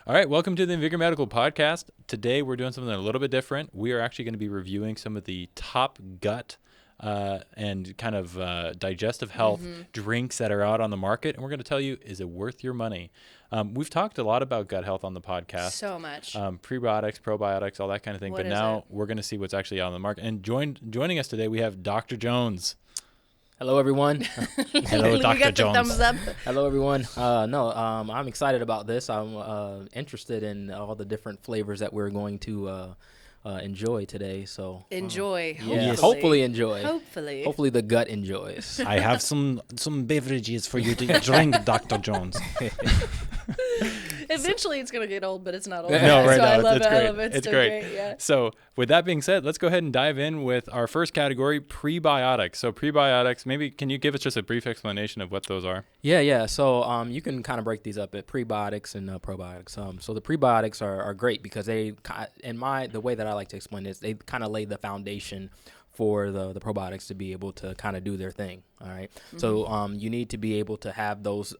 All right, welcome to the Invigor Medical podcast. Today we're doing something a little bit different. We are actually going to be reviewing some of the top gut and kind of digestive health drinks that are out on the market, and we're going to tell you, is it worth your money? We've talked a lot about gut health on the podcast. So much. Prebiotics, probiotics, all that kind of thing. But now we're going to see what's actually out on the market. And joining us today, we have Dr. Jones. Hello, everyone. Hello, Dr. We got Jones. the thumbs up. Hello, everyone. I'm excited about this. I'm interested in all the different flavors that we're going to enjoy today. So Enjoy. hopefully enjoy. Hopefully the gut enjoys. I have some beverages for you to drink, Dr. Jones. Eventually it's going to get old, but it's not old. No, right so now I love it's it. great. I love it. It's so great. Yeah. So with that being said, let's go ahead and dive in with our first category, prebiotics. So prebiotics, maybe can you give us just a brief explanation of what those are? Yeah. So you can kind of break these up at prebiotics and probiotics. So the prebiotics are great because they, the way that I like to explain this, they kind of lay the foundation for the probiotics to be able to kind of do their thing. All right. Mm-hmm. So you need to be able to have those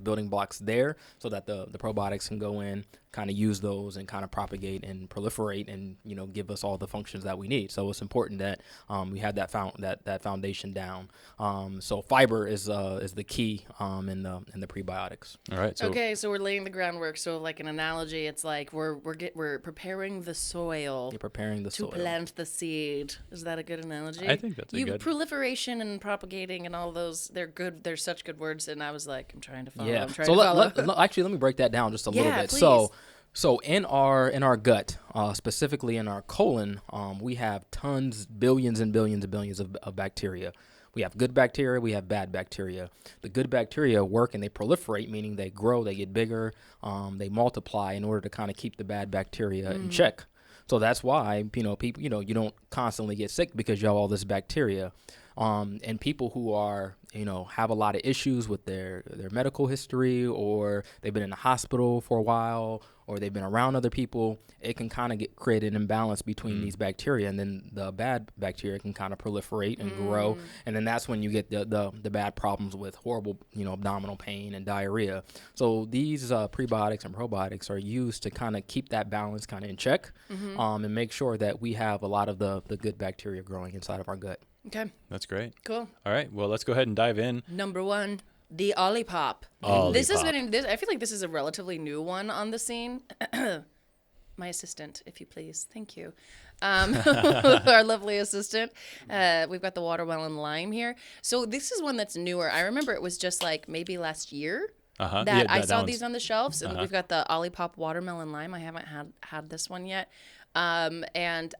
building blocks there so that the probiotics can go in, kind of use those and kind of propagate and proliferate and, give us all the functions that we need. So it's important that we have that foundation down. So fiber is the key in the prebiotics. All right. So we're laying the groundwork. So like an analogy, it's like we're preparing the soil. You're preparing the soil to plant the seed. Is that a good analogy? I think that's a good. Proliferation and propagating and all those, they're good. They're such good words. And I was like, I'm trying to follow. Yeah. Actually, let me break that down just a little bit. Please. So in our gut, specifically in our colon, we have billions and billions of bacteria. We have good bacteria, we have bad bacteria. The good bacteria work and they proliferate, meaning they grow, they get bigger, they multiply in order to kind of keep the bad bacteria in check. So that's why, people, you don't constantly get sick because you have all this bacteria. And people who are, have a lot of issues with their medical history, or they've been in the hospital for a while, or they've been around other people, it can kind of create an imbalance between these bacteria, and then the bad bacteria can kind of proliferate and grow, and then that's when you get the bad problems with horrible, abdominal pain and diarrhea. So these prebiotics and probiotics are used to kind of keep that balance kind of in check, and make sure that we have a lot of the good bacteria growing inside of our gut. Okay. That's great. Cool. All right. Well, let's go ahead and dive in. Number one, the Olipop. This has been. I feel like this is a relatively new one on the scene. My assistant, if you please. Thank you. Our lovely assistant. We've got the watermelon lime here. So this is one that's newer. I remember it was just like maybe last year that I saw these on the shelves. And we've got the Olipop watermelon lime. I haven't had this one yet. And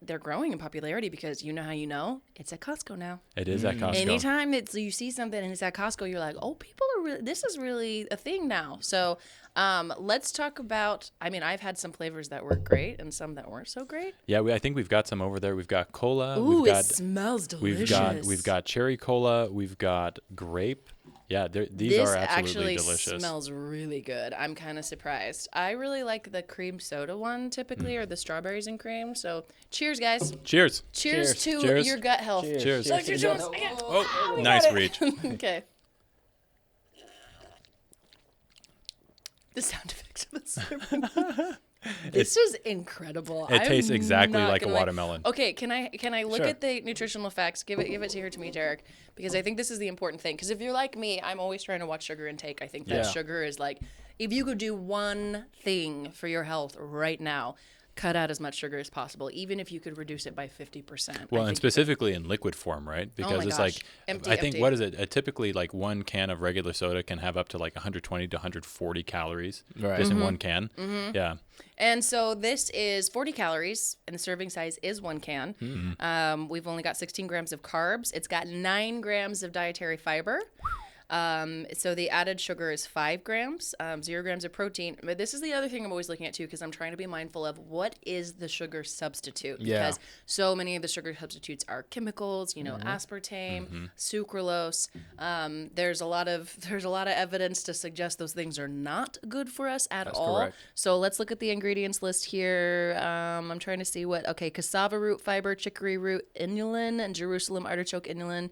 they're growing in popularity because how it's at Costco now. It is at Costco. Anytime you see something and it's at Costco, you're like, oh, people are this is really a thing now. So let's talk about, I've had some flavors that were great and some that weren't so great. Yeah, I think we've got some over there. We've got cola. Ooh, it smells delicious. We've got cherry cola. We've got grape. Yeah, these are absolutely delicious. This actually smells really good. I'm kind of surprised. I really like the cream soda one typically, or the strawberries and cream. So cheers, guys. Cheers. Cheers to your gut health. Cheers. Dr. Jones. Nice reach. Okay. The sound effects of the serving. This is incredible. It tastes exactly like a watermelon. Okay, can I look at the nutritional facts? Give it to me, Derek, because I think this is the important thing. Because if you're like me, I'm always trying to watch sugar intake. I think that sugar is like, if you could do one thing for your health right now, cut out as much sugar as possible, even if you could reduce it by 50%. Well, and specifically in liquid form, right? Because it's like, I think, what is it? Typically, like one can of regular soda can have up to like 120 to 140 calories just in one can. Mm-hmm. Yeah. And so this is 40 calories, and the serving size is 1 can. Mm-hmm. We've only got 16 grams of carbs. It's got 9 grams of dietary fiber. So the added sugar is 5 grams, 0 grams of protein. But this is the other thing I'm always looking at too, because I'm trying to be mindful of what is the sugar substitute. Yeah. Because so many of the sugar substitutes are chemicals, aspartame, sucralose. There's a lot of evidence to suggest those things are not good for us at all. Correct. So let's look at the ingredients list here. I'm trying to see cassava root fiber, chicory root inulin, and Jerusalem artichoke inulin.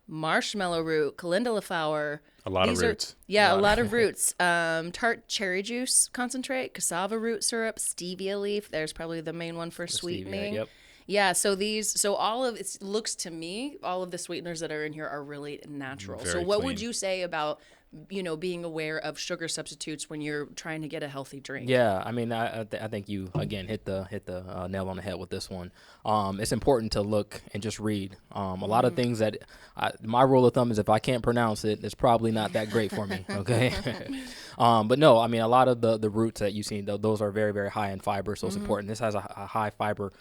Marshmallow root, calendula flower, A lot of roots. A lot of roots. Tart cherry juice concentrate, cassava root syrup, stevia leaf. There's probably the main one for sweetening. Stevia, yep. Yeah, so all of it looks to me, all of the sweeteners that are in here are really natural. Very so what clean. would you say about, being aware of sugar substitutes when you're trying to get a healthy drink? Yeah, I mean, I think you again hit the nail on the head with this one. It's important to look and just read. A lot of things that my rule of thumb is if I can't pronounce it, it's probably not that great for me. Okay, but no, I mean, a lot of the roots that you've seen, those are very, very high in fiber, so it's important. This has a high fiber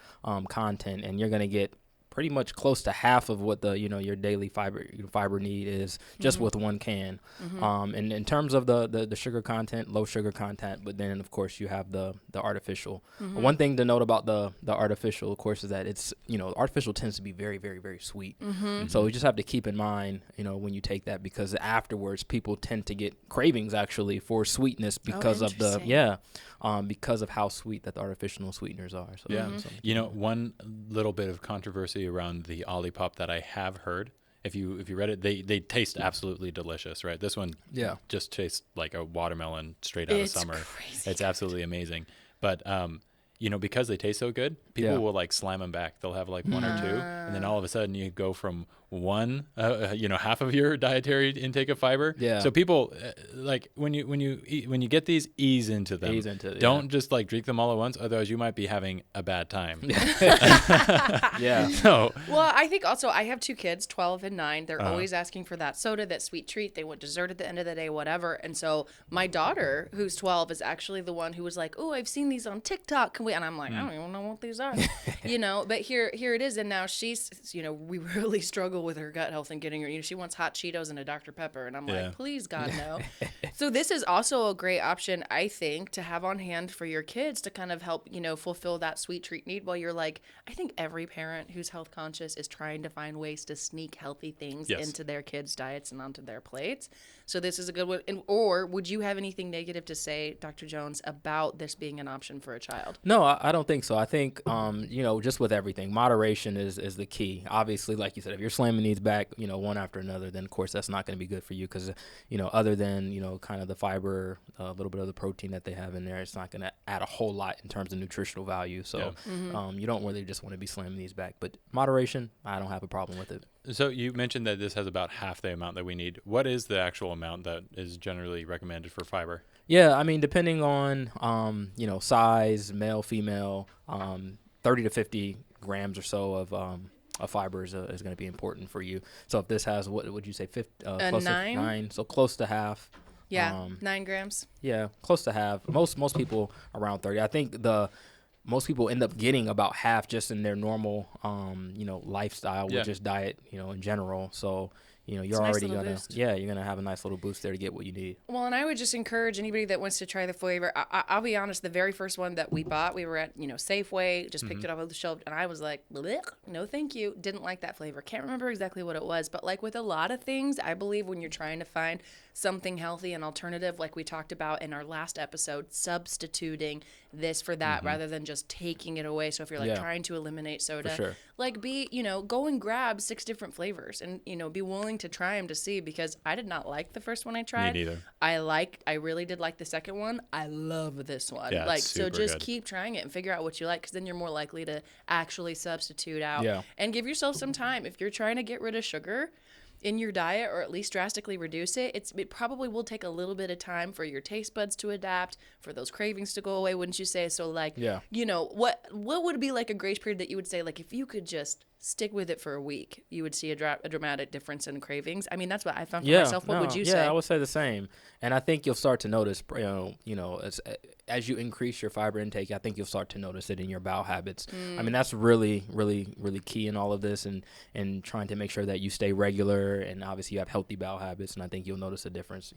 content, and you're gonna get pretty much close to half of what the your daily fiber need is just with one can. And in terms of the sugar content, low sugar content, but then of course you have the artificial. One thing to note about the artificial, of course, is that it's artificial tends to be very, very, very sweet. So you just have to keep in mind when you take that, because afterwards people tend to get cravings actually for sweetness because of because of how sweet that the artificial sweeteners are. So, one little bit of controversy around the Olipop that I have heard. If you read it, they taste absolutely delicious, right? This one just tastes like a watermelon straight out of summer. Crazy. It's absolutely amazing. But because they taste so good, people will like slam them back. They'll have like one or two, and then all of a sudden you go from one, half of your dietary intake of fiber. Yeah. So people like when you get these, ease into them. Don't just like drink them all at once, otherwise you might be having a bad time. Yeah. So. Well, I think also I have 2 kids, 12 and 9. They're always asking for that soda, that sweet treat. They want dessert at the end of the day, whatever. And so my daughter, who's 12, is actually the one who was like, "Oh, I've seen these on TikTok. Can we?" And I'm like, "I don't even know what these are," But here it is. And now she's, we really struggle with her gut health and getting her. She wants hot Cheetos and a Dr. Pepper, and I'm like, please, God, no. So this is also a great option, I think, to have on hand for your kids to kind of help, fulfill that sweet treat need. While you're like, I think every parent who's health conscious is trying to find ways to sneak healthy things into their kids' diets and onto their plates. So this is a good one. Or would you have anything negative to say, Dr. Jones, about this being an option for a child? No, I don't think so. I think, just with everything, moderation is the key. Obviously, like you said, if you're slamming these back, one after another, then of course that's not going to be good for you because, other than, kind of the fiber, a little bit of the protein that they have in there, it's not going to add a whole lot in terms of nutritional value. So you don't really just want to be slamming these back. But moderation, I don't have a problem with it. So you mentioned that this has about half the amount that we need. What is the actual amount that is generally recommended for fiber? Yeah, I mean, depending on, size, male, female, 30 to 50 grams or so of fiber is going to be important for you. So if this has, what would you say, close 9? To 9, so close to half. Yeah, 9 grams. Yeah, close to half. Most people around 30. I think most people end up getting about half just in their normal, lifestyle with just diet, in general. So, you're already you're gonna have a nice little boost there to get what you need. Well, and I would just encourage anybody that wants to try the flavor. I'll be honest, the very first one that we bought, we were at, Safeway, just picked it off of the shelf, and I was like, no, thank you. Didn't like that flavor. Can't remember exactly what it was, but like with a lot of things, I believe when you're trying to find something healthy and alternative, like we talked about in our last episode, substituting this for that rather than just taking it away. So if you're like trying to eliminate soda, like go and grab 6 different flavors and, be willing to try them to see, because I did not like the first one I tried. Me neither. I really did like the second one. I love this one. Yeah, so just keep trying it and figure out what you like, because then you're more likely to actually substitute out and give yourself some time. If you're trying to get rid of sugar in your diet, or at least drastically reduce it, it probably will take a little bit of time for your taste buds to adapt, for those cravings to go away, wouldn't you say? So like, what would be like a grace period that you would say, like, if you could just stick with it for a week, you would see a dramatic difference in cravings? I mean, that's what I found for myself. What would you say? Yeah, I would say the same. And I think you'll start to notice, as you increase your fiber intake, I think you'll start to notice it in your bowel habits. I mean, that's really, really, really key in all of this, and trying to make sure that you stay regular, and obviously you have healthy bowel habits, and I think you'll notice a difference,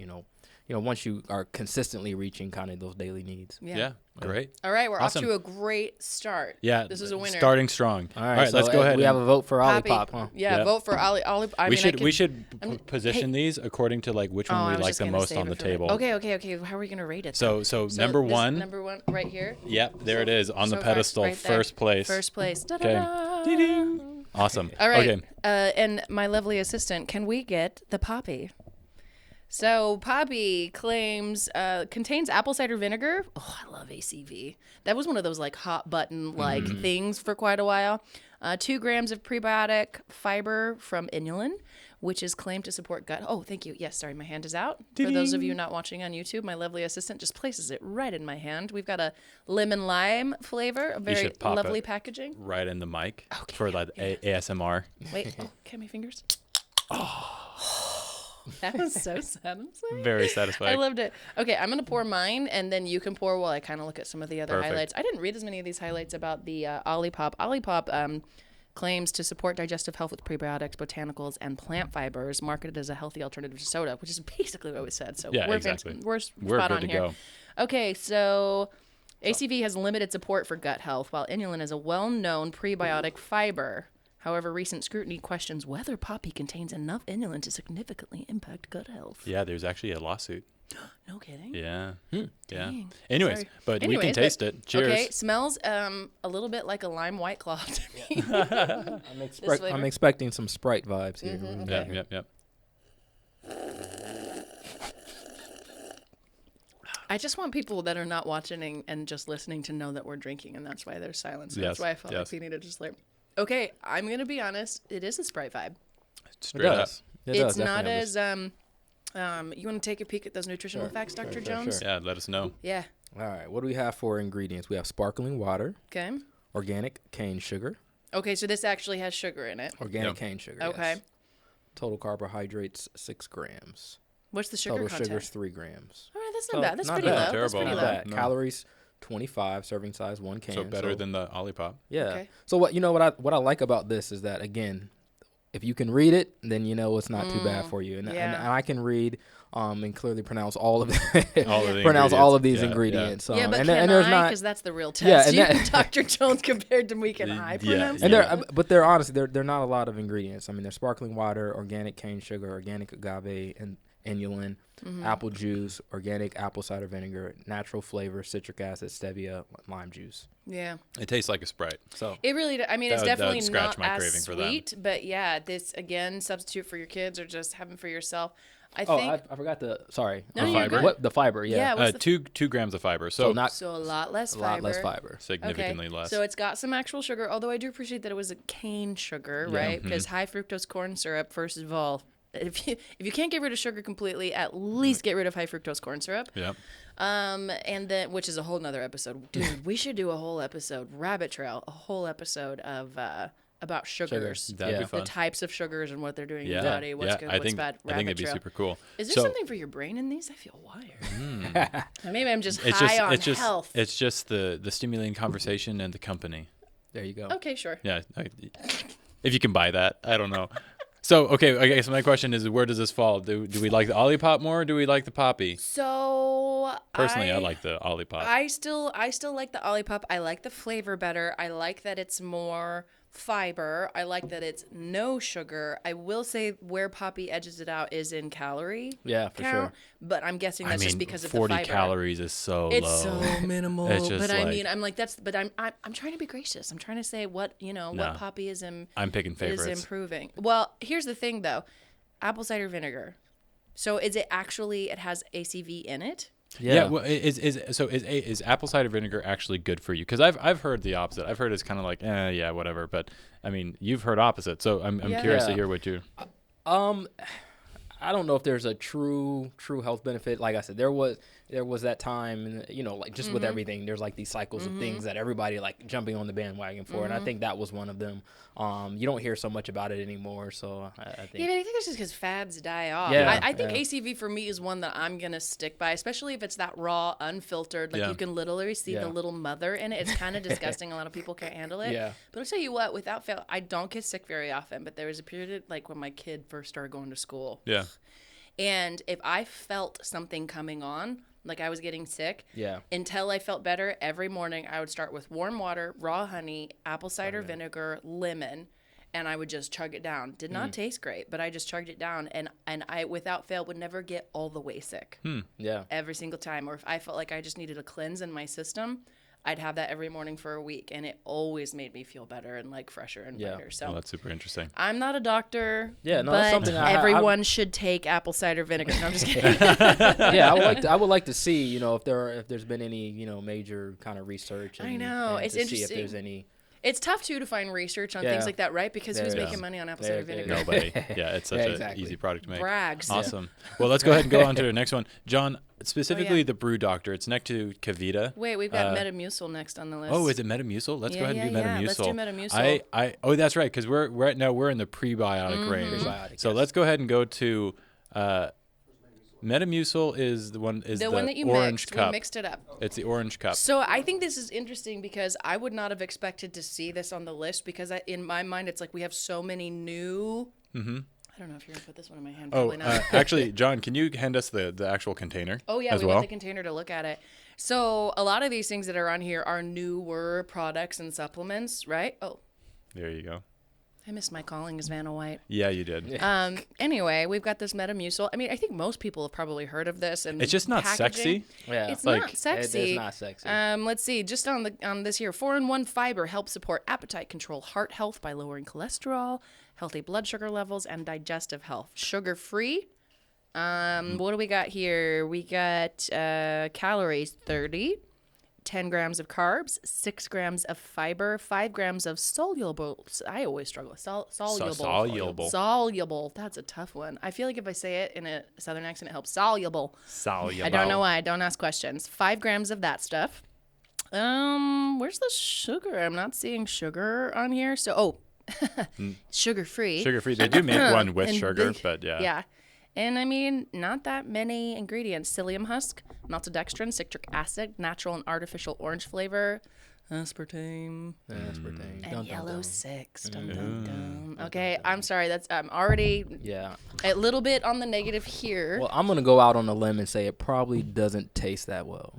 once you are consistently reaching kind of those daily needs. Yeah. Great. All right, we're awesome. off to a great start. Yeah, this is a winner. Starting strong. All right, so let's go ahead. We have a vote for Poppi. Olipop, huh? Yeah, vote for Olipop. We should position these according to like which one we like the most on the table. Okay. How are we gonna rate it? So number one. Number one, right here. Yep, there it is on the pedestal, right first place. First place. Okay. Awesome. All right. Okay. And my lovely assistant, can we get the Poppi? So Poppi claims contains apple cider vinegar. Oh, I love ACV. That was one of those like hot button like things for quite a while. 2 grams of prebiotic fiber from inulin, which is claimed to support gut. Oh, thank you. Yes, sorry, my hand is out. For those of you not watching on YouTube, my lovely assistant just places it right in my hand. We've got a lemon lime flavor, a very lovely packaging. Right in the mic for like ASMR. Wait, okay, my fingers. Oh. That was so satisfying. Very satisfying. I loved it. Okay, I'm going to pour mine, and then you can pour while I kind of look at some of the other highlights. I didn't read as many of these highlights about the Olipop. Olipop claims to support digestive health with prebiotics, botanicals, and plant fibers, marketed as a healthy alternative to soda, which is basically what we said. So yeah, we're exactly. We're spot on here. Go. Okay, so ACV has limited support for gut health, while inulin is a well-known prebiotic fiber. However, recent scrutiny questions whether Poppi contains enough inulin to significantly impact gut health. Yeah, there's actually a lawsuit. No kidding. Yeah. Yeah. Dang. Anyways, we can taste it. Cheers. Okay, smells a little bit like a lime White Claw to me. I'm expecting some Sprite vibes here. Okay. Yep. I just want people that are not watching and just listening to know that we're drinking, and that's why there's silence. That's why I felt like we needed to just like... Okay, I'm going to be honest. It is a Sprite vibe. Straight up. It's not as... you want to take a peek at those nutritional facts, Dr. Jones? Yeah, let us know. Yeah. All right, what do we have for ingredients? We have sparkling water. Okay. Organic cane sugar. Okay, so this actually has sugar in it. Organic cane sugar, Okay. yes. Total carbohydrates, 6 grams. What's the sugar Total content? Sugar's 3 grams. All right, that's not bad. That's not pretty bad. low. Terrible. That's pretty Not low. bad. No. Calories, 25, serving size, 1 can. So better than the Olipop. Yeah. Okay. So what I like about this is that, again, if you can read it, then you know it's not too bad for you. And I can read and clearly pronounce all of these ingredients. Yeah, but and can there's I? Because that's the real test. Yeah, You, Dr. Jones, compared to me, can I pronounce it? But they're honestly, they're not a lot of ingredients. I mean, there's sparkling water, organic cane sugar, organic agave and inulin, apple juice, organic apple cider vinegar, natural flavor, citric acid, stevia, lime juice. Yeah. It tastes like a Sprite. So it really, I mean, it's definitely not my as craving for sweet, but yeah, this, again, substitute for your kids or just having for yourself. I forgot the, sorry. No, the fiber. What, the fiber, yeah. Yeah, 2 grams of fiber. So a lot less fiber. Significantly less. So it's got some actual sugar, although I do appreciate that it was a cane sugar, right? Because high fructose corn syrup, first of all, if you can't get rid of sugar completely, at least get rid of high fructose corn syrup. Yeah. And then, which is a whole nother episode. Dude, we should do a whole episode, rabbit trail, a whole episode of about sugars. That'd be fun. The types of sugars and what they're doing in your body, what's good, what's bad. I think it'd be super cool. Is there something for your brain in these? I feel wired. Maybe I'm just high on health. It's just the stimulating conversation and the company. There you go. Okay, sure. Yeah. If you can buy that, I don't know. So, okay, so my question is, where does this fall? Do we like the Olipop more, or do we like the Poppi? So, personally, I like the Olipop. I still like the Olipop. I like the flavor better. I like that it's more fiber. I like that it's no sugar. I will say where Poppi edges it out is in calorie count, sure. But I'm guessing that's just because of the 40 fiber. calories is so low. It's so minimal. It's just but I mean, I'm like but I'm trying to be gracious. I'm trying to say what Poppi is I'm picking favorites. Is improving. Well, here's the thing though. Apple cider vinegar. So is it actually it has ACV in it? Yeah. Well, is apple cider vinegar actually good for you? Because I've heard the opposite. I've heard it's kind of like, yeah, whatever. But I mean, you've heard opposite. So I'm curious to hear what you. I don't know if there's a true health benefit. Like I said, there was that time, like just with everything, there's like these cycles of things that everybody like jumping on the bandwagon for, and I think that was one of them. You don't hear so much about it anymore, so I think. Yeah, but I think that's just because fads die off. Yeah, I think ACV for me is one that I'm gonna stick by, especially if it's that raw, unfiltered. Like you can literally see the little mother in it. It's kind of disgusting. A lot of people can't handle it. Yeah. But I'll tell you what, without fail, I don't get sick very often. But there was a period like when my kid first started going to school. Yeah. And if I felt something coming on, like I was getting sick, until I felt better, every morning I would start with warm water, raw honey, apple cider vinegar, lemon, and I would just chug it down. Did not taste great, but I just chugged it down, and I, without fail, would never get all the way sick. Yeah. Every single time. Or if I felt like I just needed a cleanse in my system, I'd have that every morning for a week, and it always made me feel better and like fresher and brighter. So that's super interesting. I'm not a doctor, Yeah, no, but that's something everyone should take apple cider vinegar. No, I'm just kidding. Yeah, I would like to see, if there's been any, major kind of research. I know, and it's to interesting. see if there's any. It's tough too to find research on things like that, right? Because who's making money on apple cider vinegar? Nobody. Yeah, it's such an easy product to make. Brags. Awesome. Well, let's go ahead and go on to the next one. John, specifically the Brew Doctor. It's next to Kefir. Wait, we've got Metamucil next on the list. Oh, is it Metamucil? Let's go ahead and do Metamucil. Let's do Metamucil. Oh, that's right, because we're right now we're in the prebiotic range. So let's go ahead and go to Metamucil is the one that you orange mixed. cup. We mixed it up. It's the orange cup. So I think this is interesting because I would not have expected to see this on the list because in my mind it's like we have so many new. Mm-hmm. I don't know if you're gonna put this one in my hand. Probably not. Actually, John, can you hand us the actual container? Oh yeah, we want the container to look at it. So a lot of these things that are on here are newer products and supplements, right? Oh, there you go. I missed my calling as Vanna White. Yeah, you did. Anyway, we've got this Metamucil. I mean, I think most people have probably heard of this. And it's just not sexy. Yeah, it's not sexy. It's not sexy. Let's see. Just on this here, 4-in-1 fiber helps support appetite control, heart health by lowering cholesterol, healthy blood sugar levels, and digestive health. Sugar free. What do we got here? We got calories 30. 10 grams of carbs, 6 grams of fiber, 5 grams of soluble. I always struggle with soluble. Soluble. That's a tough one. I feel like if I say it in a southern accent, it helps. Soluble. Soluble. I don't know why. Don't ask questions. 5 grams of that stuff. Where's the sugar? I'm not seeing sugar on here. So, sugar free. Sugar free. They do make one with sugar, but yeah. Yeah. And I mean, not that many ingredients. Psyllium husk, maltodextrin, citric acid, natural and artificial orange flavor, aspartame, and yellow 6. Dun, dun, dun. Okay, I'm sorry. I'm already a little bit on the negative here. Well, I'm gonna go out on a limb and say it probably doesn't taste that well.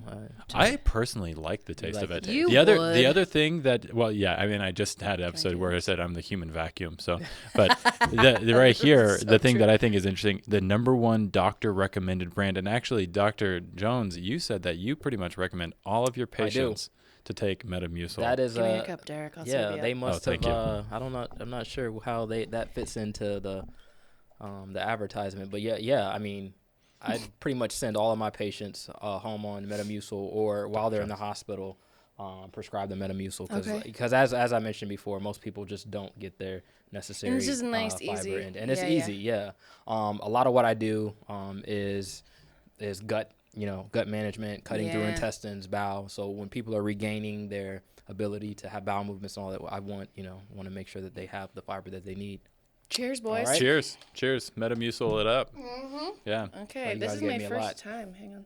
I personally like the taste of it. The other thing that I mean, I just had an episode where I said I'm the human vacuum. So, but right here, the thing that I think is interesting, the #1 doctor recommended brand, and actually, Dr. Jones, you said that you pretty much recommend all of your patients to take Metamucil. That is Give me your cup, Derek. I'll save you they up. must have. I'm not sure how that fits into the advertisement, but I mean, I pretty much send all of my patients home on Metamucil, or while they're in the hospital, prescribe the Metamucil because as I mentioned before, most people just don't get their necessary. And it's just nice, fiber easy, and it's easy. Yeah. A lot of what I do is gut. Gut management, cutting through intestines, bowel. So when people are regaining their ability to have bowel movements and all that, I want to make sure that they have the fiber that they need. Cheers, boys. Right. Cheers. Metamucil it up. Mm-hmm. Yeah. Okay, this is my first time. Hang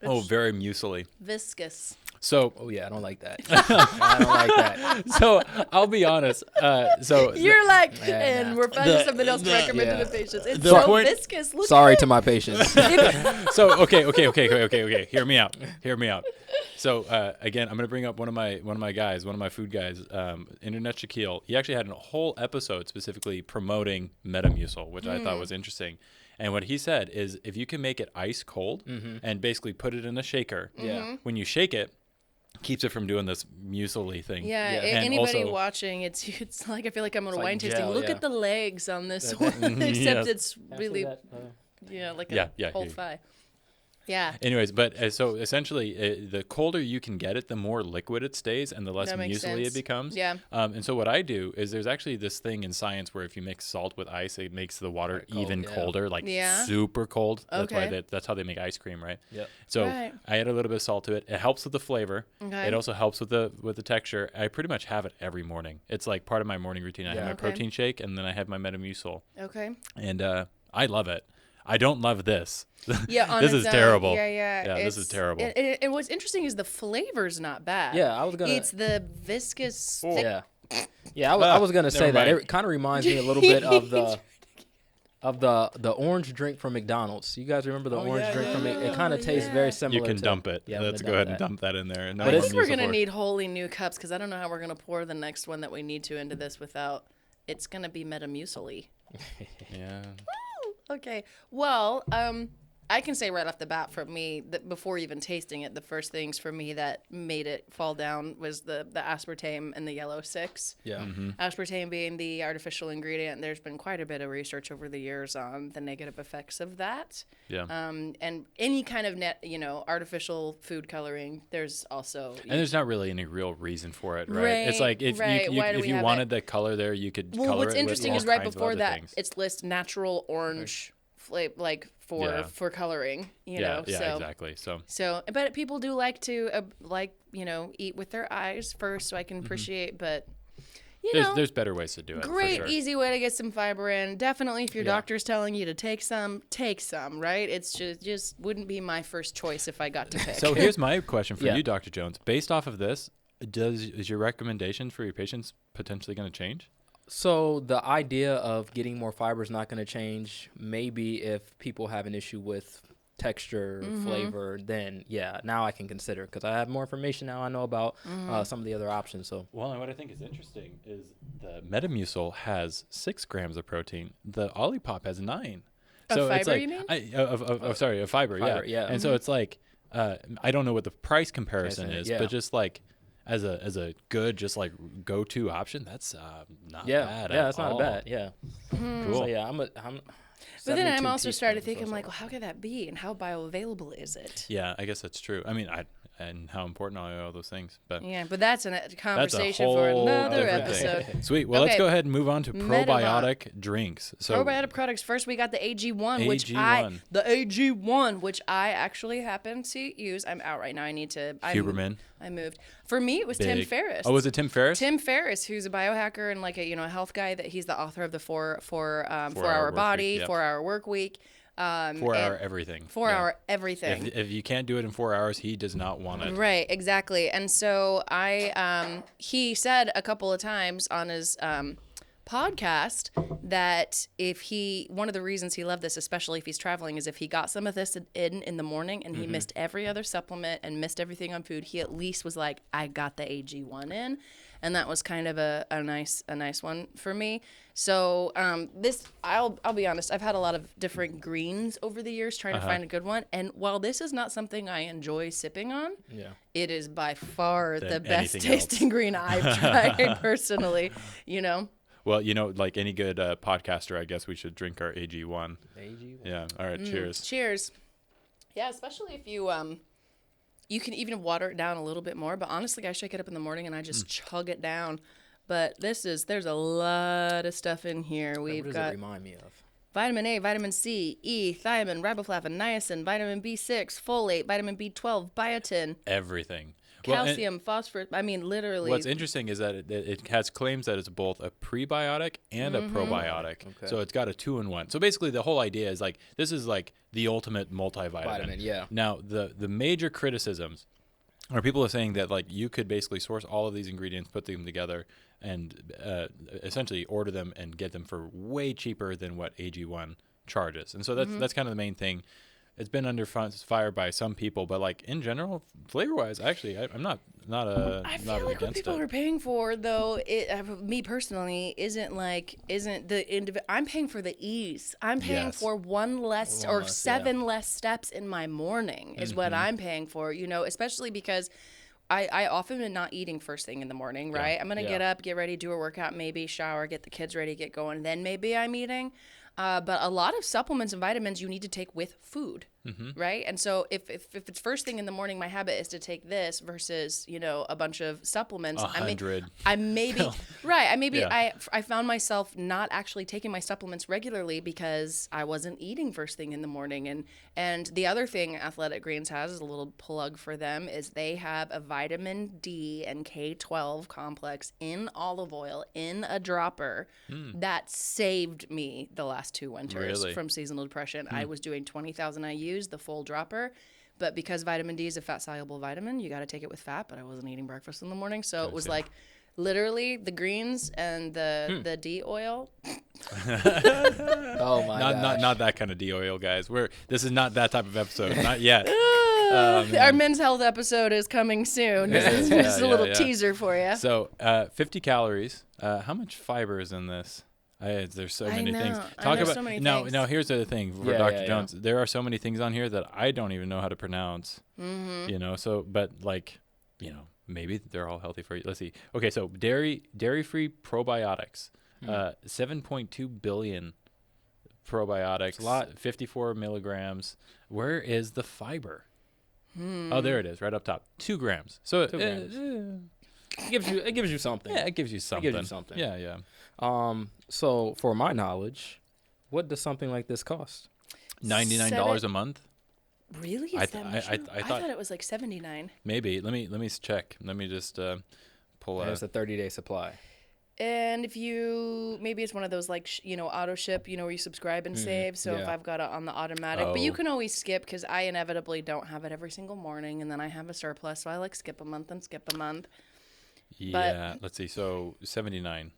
on. Very muesli. Viscous. So, I don't like that. I don't like that. So I'll be honest. You're like, we're finding something else to recommend to the patients. It's viscous. Look Sorry to my patients. So okay. Hear me out. So again, I'm gonna bring up one of my food guys, Internet Shaquille. He actually had a whole episode specifically promoting Metamucil, which I thought was interesting. And what he said is, if you can make it ice cold and basically put it in a shaker, when you shake it, keeps it from doing this muesli thing. Yeah, anybody watching, it's like I feel like I'm on a wine tasting. Look at the legs on this one, except it's really like a whole thigh. Yeah. Anyways, but so essentially, the colder you can get it, the more liquid it stays, and the less muesli it becomes. Yeah. And so what I do is, there's actually this thing in science where if you mix salt with ice, it makes the water even colder, like super cold. That's why that's how they make ice cream, right? Yeah. So I add a little bit of salt to it. It helps with the flavor. Okay. It also helps with the texture. I pretty much have it every morning. It's like part of my morning routine. I have my protein shake, and then I have my Metamucil. Okay. And I love it. I don't love this. Yeah, on this is terrible. Yeah, this is terrible. And what's interesting is the flavor's not bad. Yeah, I was gonna. It's the viscous. Yeah, I was gonna say that. It kind of reminds me a little bit of the orange drink from McDonald's. You guys remember the orange drink from it? It kind of tastes very similar. You can dump it. Yeah, let's go ahead and dump that in there. I think we're gonna need wholly new cups because I don't know how we're gonna pour the next one that we need to into this without. It's gonna be Metamucil-y. Yeah. Okay. Well, I can say right off the bat for me that before even tasting it, the first things for me that made it fall down was the aspartame and the yellow 6. Yeah. Aspartame being the artificial ingredient. There's been quite a bit of research over the years on the negative effects of that. Yeah. And any kind of artificial food coloring, there's also and there's not really any real reason for it, right? It's like if you have wanted the color there, you could color it. What's interesting is right before that, things. it's list natural orange, like for coloring, you know. Yeah, so, exactly. So, but people do like to eat with their eyes first, so I can appreciate. But there's better ways to do it. Great, for sure. easy way to get some fiber in. Definitely, if your doctor's telling you to take some, right? It's just wouldn't be my first choice if I got to pick. So here's my question for you, Dr. Jones. Based off of this, is your recommendation for your patients potentially going to change? So the idea of getting more fiber is not going to change. Maybe if people have an issue with texture, flavor, then now I can consider, because I have more information now. I know about some of the other options. So well, and what I think is interesting is the Metamucil has 6 grams of protein. The Olipop has 9. So fiber, it's like, you mean? of fiber, yeah. And so it's like I don't know what the price comparison is, but just like as a good just like go-to option, that's not bad. Yeah, that's not bad. Yeah. Cool. So I'm But then I'm also started thinking, like, well, how could that be, and how bioavailable is it? Yeah, I guess that's true. I mean, and how important are all those things? But that's a conversation for another episode. Sweet. Well, let's go ahead and move on to probiotic drinks. So probiotic products. First, we got the AG1, which I actually happen to use. I'm out right now. I need to. Huberman. I moved. For me, it was Tim Ferriss. Oh, was it Tim Ferriss? Tim Ferriss, who's a biohacker and like a health guy. That he's the author of the 4-Hour Body, 4-Hour Work Week. 4-Hour everything. 4-Hour everything. If you can't do it in 4 hours, he does not want it. Right, exactly. And so he said a couple of times on his podcast that one of the reasons he loved this, especially if he's traveling, is if he got some of this in the morning and he missed every other supplement and missed everything on food, he at least was like, I got the AG1 in. And that was kind of a nice one for me. So this, I'll be honest, I've had a lot of different greens over the years trying to find a good one. And while this is not something I enjoy sipping on, it is by far the best tasting green I've tried personally, Well, like any good podcaster, I guess we should drink our AG1. Yeah. All right. Cheers. Cheers. Yeah, especially if you you can even water it down a little bit more. But honestly, I shake it up in the morning and I just chug it down. But there's a lot of stuff in here. What does it remind me of? Vitamin A, vitamin C, E, thiamine, riboflavin, niacin, vitamin B6, folate, vitamin B12, biotin. Everything. Calcium, phosphorus. I mean, literally. What's interesting is that it has claims that it's both a prebiotic and a probiotic. Okay. So it's got a 2-in-1. So basically, the whole idea is like this is like the ultimate multivitamin. Now, the major criticisms are people are saying that like you could basically source all of these ingredients, put them together, and essentially order them and get them for way cheaper than what AG1 charges. And so that's kind of the main thing. It's been under fire by some people, but like in general, flavor-wise, actually, I'm not I feel like what people are paying for, though, me personally, isn't the individual. I'm paying for the ease. I'm paying for one less or 7 less steps in my morning is what I'm paying for. Especially because I often am not eating first thing in the morning, right? I'm gonna get up, get ready, do a workout, maybe shower, get the kids ready, get going, then maybe I'm eating. But a lot of supplements and vitamins you need to take with food, right? And so if it's first thing in the morning, my habit is to take this versus, a bunch of supplements. 100. I found myself not actually taking my supplements regularly because I wasn't eating first thing in the morning. And the other thing Athletic Greens has, is a little plug for them, is they have a vitamin D and K12 complex in olive oil in a dropper that saved me the last 2 winters from seasonal depression. I was doing 20,000 IUs, the full dropper, but because vitamin D is a fat-soluble vitamin, you got to take it with fat, but I wasn't eating breakfast in the morning, so it was like literally the greens and the D oil. Oh my gosh. Not that kind of D oil, guys. This is not that type of episode. Not yet. Our men's health episode is coming soon. This is just a little teaser for you. So 50 calories. How much fiber is in this? There's so many things. So many now. things. Now here's the other thing for Dr. Jones. There are so many things on here that I don't even know how to pronounce. Mm-hmm. You know, so but like, you know, maybe they're all healthy for you. Let's see. Okay, so dairy-free probiotics, 7.2 billion probiotics, That's a lot. 54 milligrams. Where is the fiber? Oh, there it is, right up top. 2 grams. So 2 grams. It gives you something. Yeah, it gives you something. Yeah. So for my knowledge, what does something like this cost? $99 a month. Really? Is that much? I thought it was like $79. Maybe. Let me check. Let me just pull out. There's a 30-day supply. And if maybe it's one of those like, auto ship, where you subscribe and save. So if I've got it on the automatic, but you can always skip because I inevitably don't have it every single morning. And then I have a surplus. So I like skip a month and skip a month. Yeah. Let's see. So 79.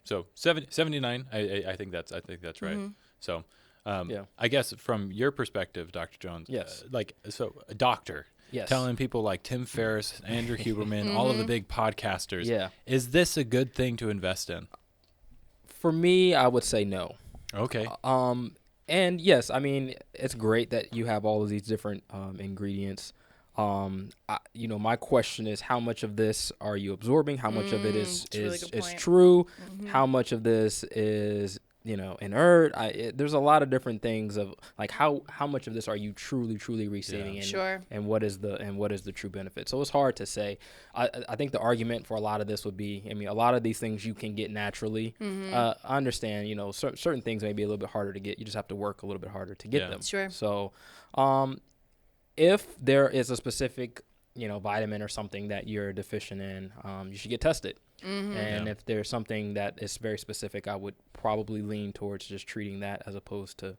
So 79. I think that's right. Mm-hmm. So, I guess from your perspective, Dr. Jones, yes, a doctor, yes, telling people like Tim Ferriss, Andrew Huberman, all of the big podcasters, is this a good thing to invest in? For me, I would say no. Okay. And yes, I mean, it's great that you have all of these different ingredients. My question is, how much of this are you absorbing? How much of it is true? Mm-hmm. How much of this is, inert? There's a lot of different things of like how much of this are you truly receiving, and what is the true benefit? So it's hard to say. I think the argument for a lot of this would be, a lot of these things you can get naturally. Mm-hmm. I understand, certain things may be a little bit harder to get. You just have to work a little bit harder to get them. Sure. So, if there is a specific, vitamin or something that you're deficient in, you should get tested. Mm-hmm. And if there's something that is very specific, I would probably lean towards just treating that as opposed to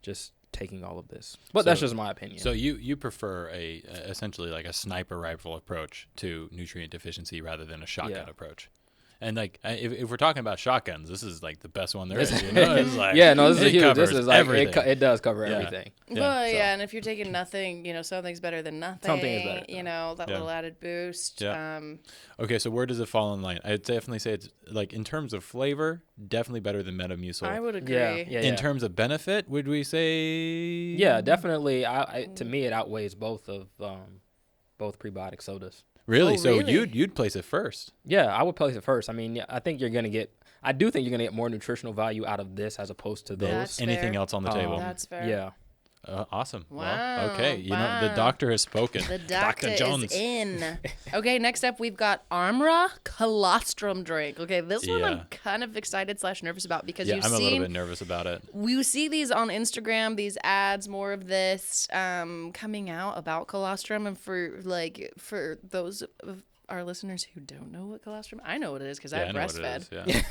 just taking all of this. But that's just my opinion. So you prefer essentially like a sniper rifle approach to nutrient deficiency rather than a shotgun approach. And like, if we're talking about shotguns, this is like the best one there is. It's like, this is huge. This is like it does cover everything. And if you're taking nothing, something's better than nothing. Something is better. That little added boost. Yeah. Okay, so where does it fall in line? I'd definitely say it's like in terms of flavor, definitely better than Metamucil. I would agree. Yeah. In terms of benefit, would we say? Yeah, definitely. To me, it outweighs both prebiotic sodas. Really? Oh, so really? you'd place it first? Yeah, I would place it first. I mean, I think you're gonna get. I do think you're gonna get more nutritional value out of this as opposed to those. That's Anything fair. else on the table? That's fair. Yeah. Awesome. Wow. Well, okay. The doctor has spoken. The doctor Dr. Jones is in. Okay, next up we've got Armra Colostrum drink. Okay, this one I'm kind of excited / nervous about because I'm a little bit nervous about it. We see these on Instagram, these ads, more of this coming out about colostrum, and for those of our listeners who don't know what colostrum, I know what it is because I breastfed.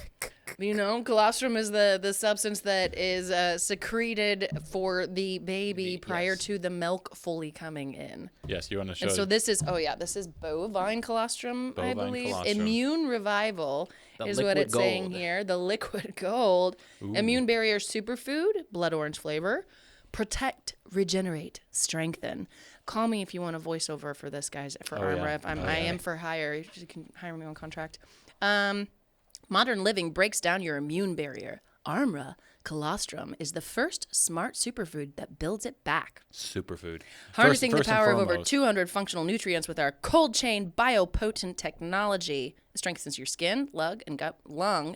Colostrum is the substance that is secreted for the baby prior to the milk fully coming in. Yes, you want to show. And so this is bovine colostrum, I believe. Colostrum. Immune revival is what it's saying here. The liquid gold. Ooh. Immune barrier superfood, blood orange flavor. Protect, regenerate, strengthen. Call me if you want a voiceover for this, guys. For Armra, if I am for hire. You can hire me on contract. Modern living breaks down your immune barrier. Armra Colostrum is the first smart superfood that builds it back. Superfood. Harnessing the power of over 200 functional nutrients with our cold chain biopotent technology. It strengthens your skin, lung,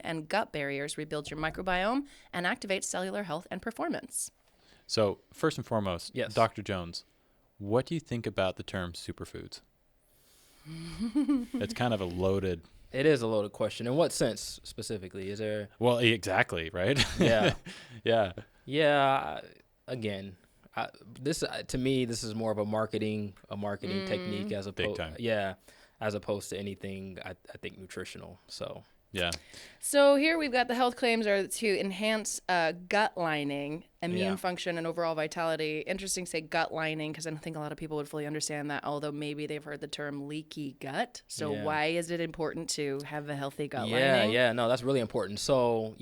and gut barriers, rebuilds your microbiome, and activates cellular health and performance. So, first and foremost, yes. Dr. Jones, what do you think about the term superfoods? It's kind of a loaded... It is a loaded question. In what sense specifically? Is there... Well, exactly, right? Yeah. Yeah. Again, this to me, this is more of a marketing technique as opposed... Big time. Yeah, as opposed to anything, I think, nutritional. So... Yeah. So here we've got the health claims are to enhance gut lining, immune function, and overall vitality. Interesting to say gut lining because I don't think a lot of people would fully understand that, although maybe they've heard the term leaky gut. So why is it important to have a healthy gut lining? Yeah, no, that's really important. So,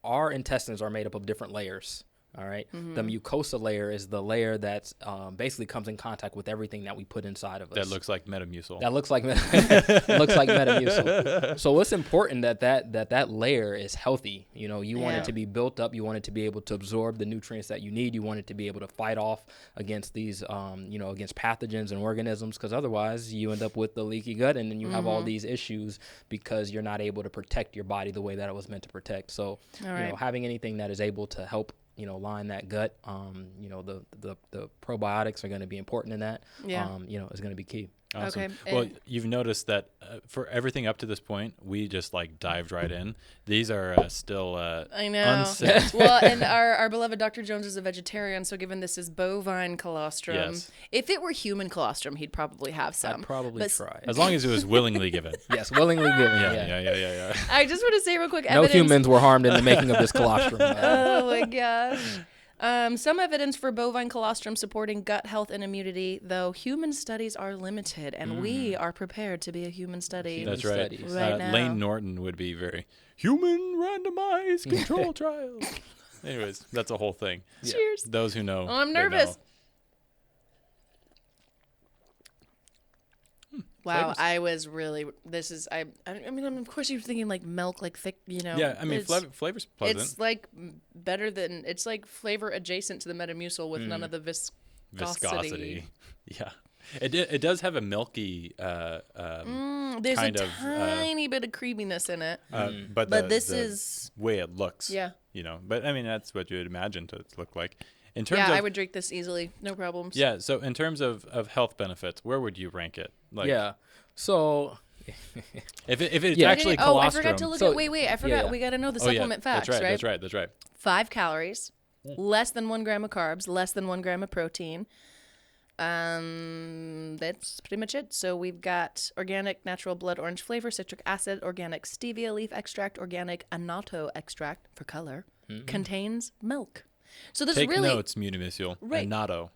our intestines are made up of different layers. All right. The mucosa layer is the layer that's basically comes in contact with everything that we put inside of us. That looks like Metamucil. That looks like looks like Metamucil. So it's important that layer is healthy. You want it to be built up. You want it to be able to absorb the nutrients that you need. You want it to be able to fight off against these, against pathogens and organisms. Because otherwise, you end up with the leaky gut, and then you have all these issues because you're not able to protect your body the way that it was meant to protect. So, having anything that is able to help line that gut, the probiotics are going to be important in that, is going to be key. Awesome. Okay. Well, you've noticed that for everything up to this point, we just dived right in. These are still I know. unset. Well, and our beloved Dr. Jones is a vegetarian, so given this is bovine colostrum, if it were human colostrum, he'd probably have some. I'd probably try. As long as it was willingly given. Yes, willingly given. Yeah. I just want to say real quick, No humans were harmed in the making of this colostrum. Oh my gosh. Some evidence for bovine colostrum supporting gut health and immunity, though human studies are limited, and we are prepared to be a human study. That's right. Now. Lane Norton would be very human randomized control trials. Anyways, that's a whole thing. Cheers. Those who know. Oh, I'm they nervous. know. Wow, Flavors. I was really. This is. I mean, of course, you're thinking like milk, like thick. Yeah, I mean, flavor's pleasant. It's like better than. It's like flavor adjacent to the Metamucil with none of the viscosity. Yeah, it does have a milky. There's kind a of, tiny bit of creaminess in it. But this the is way it looks. Yeah. But I mean, that's what you would imagine to look like. In terms yeah, of, I would drink this easily, no problems. Yeah, so in terms of health benefits, where would you rank it? So if it's actually colostrum. Oh, I forgot to look at. Wait, I forgot. Yeah. We got to know the supplement facts, That's right. 5 calories, less than 1 gram of carbs, less than 1 gram of protein. That's pretty much it. So we've got organic natural blood orange flavor, citric acid, organic stevia leaf extract, organic annatto extract for color, contains milk. So this Take really notes, Metamucil, and natto.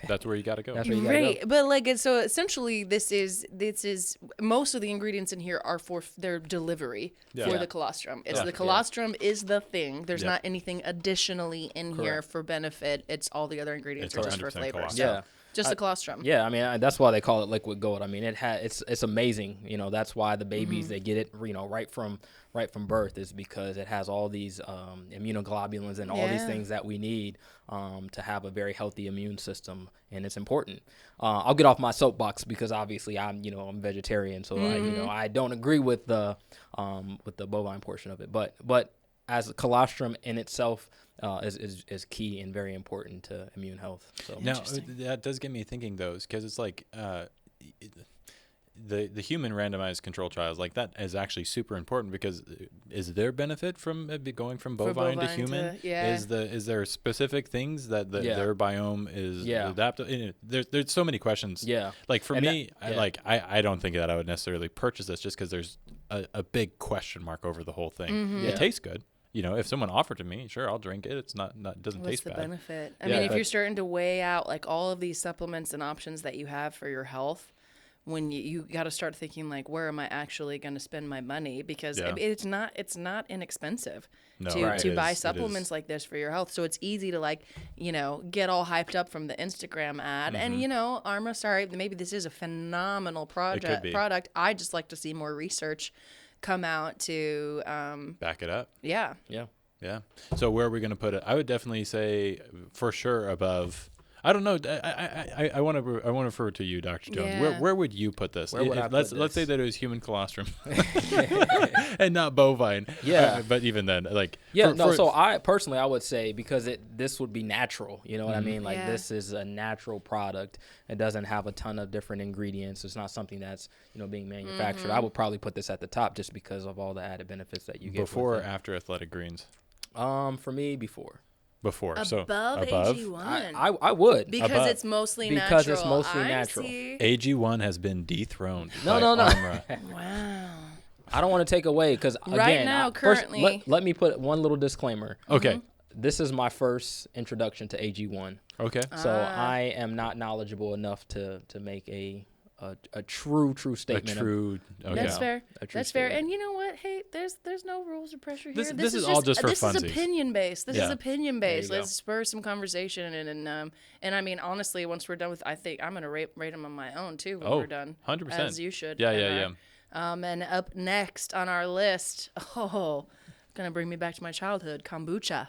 That's where you got to go. That's where you gotta go. But so essentially this is most of the ingredients in here are for their delivery for the colostrum. It's the colostrum is the thing. There's not anything additionally in here for benefit. It's all the other ingredients are just for flavor. colostrum. So just the colostrum. Yeah, I mean that's why they call it liquid gold. I mean it's amazing. That's why the babies they get it right from birth is because it has all these immunoglobulins and all these things that we need to have a very healthy immune system, and it's important. I'll get off my soapbox because obviously I'm vegetarian, so I don't agree with the bovine portion of it, but as a colostrum in itself is key and very important to immune health. So Now that does get me thinking though, because it's like the human randomized control trials like that is actually super important because is there benefit from going from bovine to human? Is there specific things that their biome is adaptive? There's so many questions. Yeah. Like for me, I don't think that I would necessarily purchase this just because there's a big question mark over the whole thing. It tastes good. If someone offered to me, sure, I'll drink it. It's not doesn't taste bad. What's the benefit? I mean, if you're starting to weigh out like all of these supplements and options that you have for your health, when you got to start thinking like, where am I actually going to spend my money? Because it's not inexpensive to buy supplements like this for your health. So it's easy to get all hyped up from the Instagram ad. And Arma, sorry, maybe this is a phenomenal product. I just like to see more research come out to back it up. Yeah. So where are we going to put it? I would definitely say for sure above. I don't know. I want to refer to you, Dr. Jones. Yeah. Where would you put this? Where would I put this? Let's say that it was human colostrum and not bovine. Yeah. But even then, So I personally I would say because this would be natural. You know what I mean? Like this is a natural product. It doesn't have a ton of different ingredients. It's not something that's being manufactured. I would probably put this at the top just because of all the added benefits that you get. Before or after Athletic Greens? For me, before. Above AG1. I would because it's mostly natural. Because it's mostly natural. AG1 has been dethroned. No. Wow. I don't want to take away because right now, currently, first, let me put one little disclaimer. Okay. This is my first introduction to AG1. Okay. So I am not knowledgeable enough to make a a true statement. That's fair. That's fair. And you know what? Hey, there's no rules or pressure here. This is all just for funsies. This is opinion based. This is opinion based. Let's spur some conversation and I mean honestly, once we're done with, I think I'm gonna rate them on my own too when we're done. 100%. As you should. Yeah. And up next on our list, gonna bring me back to my childhood, kombucha.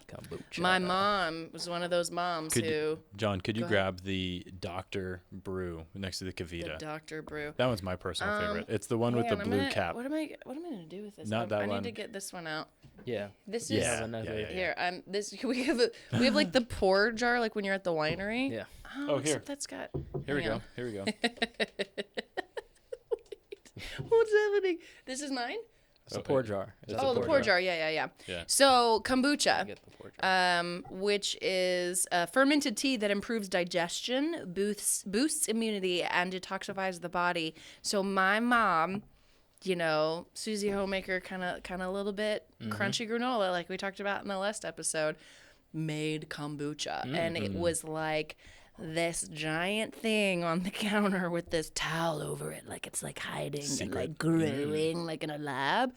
My mom was one of those moms who. John, could you grab the Dr. Brew next to the Kavita? The Dr. Brew. That one's my personal favorite. It's the one with the blue cap. What am I gonna do with this? Not that one. I one. need to get this one out. Yeah. This is Here. This we have like the pour jar like when you're at the winery. Yeah. Oh, here. That's got. Here we go. What's happening? This is mine? It's a pour jar. The pour jar. Yeah. So kombucha, which is a fermented tea that improves digestion, boosts immunity, and detoxifies the body. So my mom, Susie Homemaker, kind of a little bit crunchy granola, like we talked about in the last episode, made kombucha, and it was like this giant thing on the counter with this towel over it, like it's like hiding and like growing like in a lab.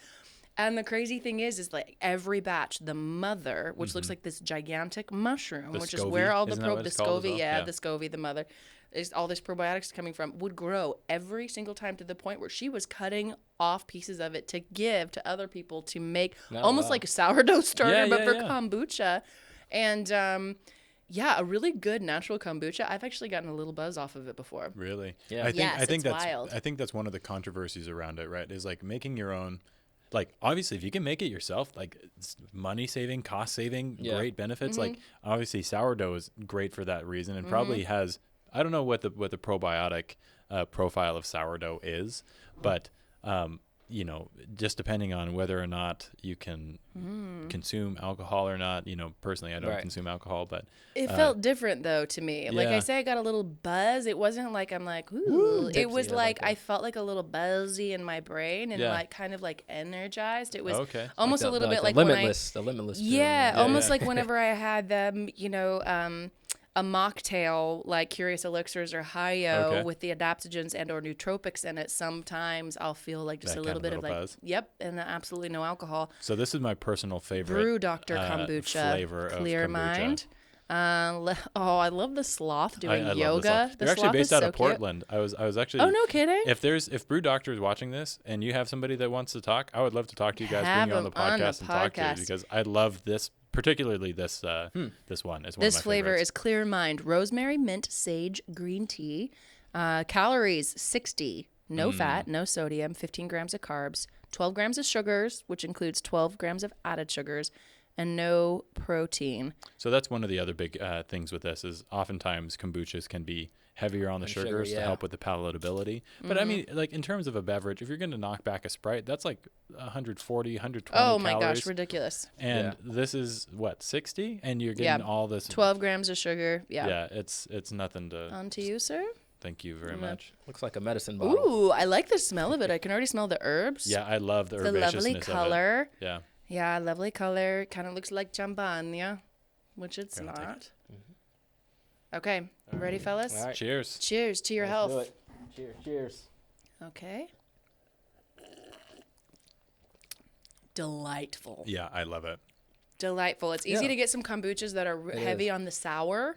And the crazy thing is like every batch, the mother, which looks like this gigantic mushroom, which is where all the the SCOBY, the mother, is all this probiotics coming from, would grow every single time to the point where she was cutting off pieces of it to give to other people to make almost like a sourdough starter, but for kombucha. And a really good natural kombucha. I've actually gotten a little buzz off of it before. Really? Yeah. I think that's wild. I think that's one of the controversies around it, right? Is like making your own. Like obviously, if you can make it yourself, like it's money saving, cost saving, great benefits. Like obviously, sourdough is great for that reason, and probably has. I don't know what the probiotic profile of sourdough is, but just depending on whether or not you can consume alcohol or not. Personally, I don't consume alcohol, but it felt different though to me. Like I say, I got a little buzz. It wasn't like I'm like, ooh. It was like I felt like a little buzzy in my brain and like kind of like energized. It was almost a little bit like the limitless. Yeah, almost like whenever I had them, a mocktail like Curious Elixirs or Hayo with the adaptogens and or nootropics in it, sometimes I'll feel like just a little bit of like buzz. And absolutely no alcohol. So this is my personal favorite Brew Dr. Kombucha flavor Clear of kombucha. Mind. I love the sloth doing I yoga. Love the sloth. They're actually based out of Portland. I was actually. Oh, no kidding. If Brew Doctor is watching this and you have somebody that wants to talk, I would love to talk to you guys, bring you on the podcast and talk to you because I love this. Particularly this this one is one this of my flavor favorites. is Clear Mind rosemary mint sage green tea. Calories 60, no fat, no sodium, 15 grams of carbs, 12 grams of sugars, which includes 12 grams of added sugars, and no protein. So that's one of the other big things with this is oftentimes kombuchas can be heavier on the sugars to help with the palatability. But I mean, like in terms of a beverage, if you're going to knock back a Sprite, that's like 140, 120 calories. Oh my gosh, ridiculous. And this is what, 60? And you're getting all this 12 grams of sugar. Yeah, it's nothing to. On to you, sir. Thank you very much. Looks like a medicine bottle. Ooh, I like the smell of it. I can already smell the herbs. Yeah, I love the herbaceousness lovely color. Of it. Yeah. Yeah, lovely color. Kind of looks like champagne, which it's not. Okay, ready, fellas? All right. Cheers. Cheers to your health. Cheers. Okay. Delightful. Yeah, I love it. Delightful. It's easy to get some kombuchas that are heavy on the sour,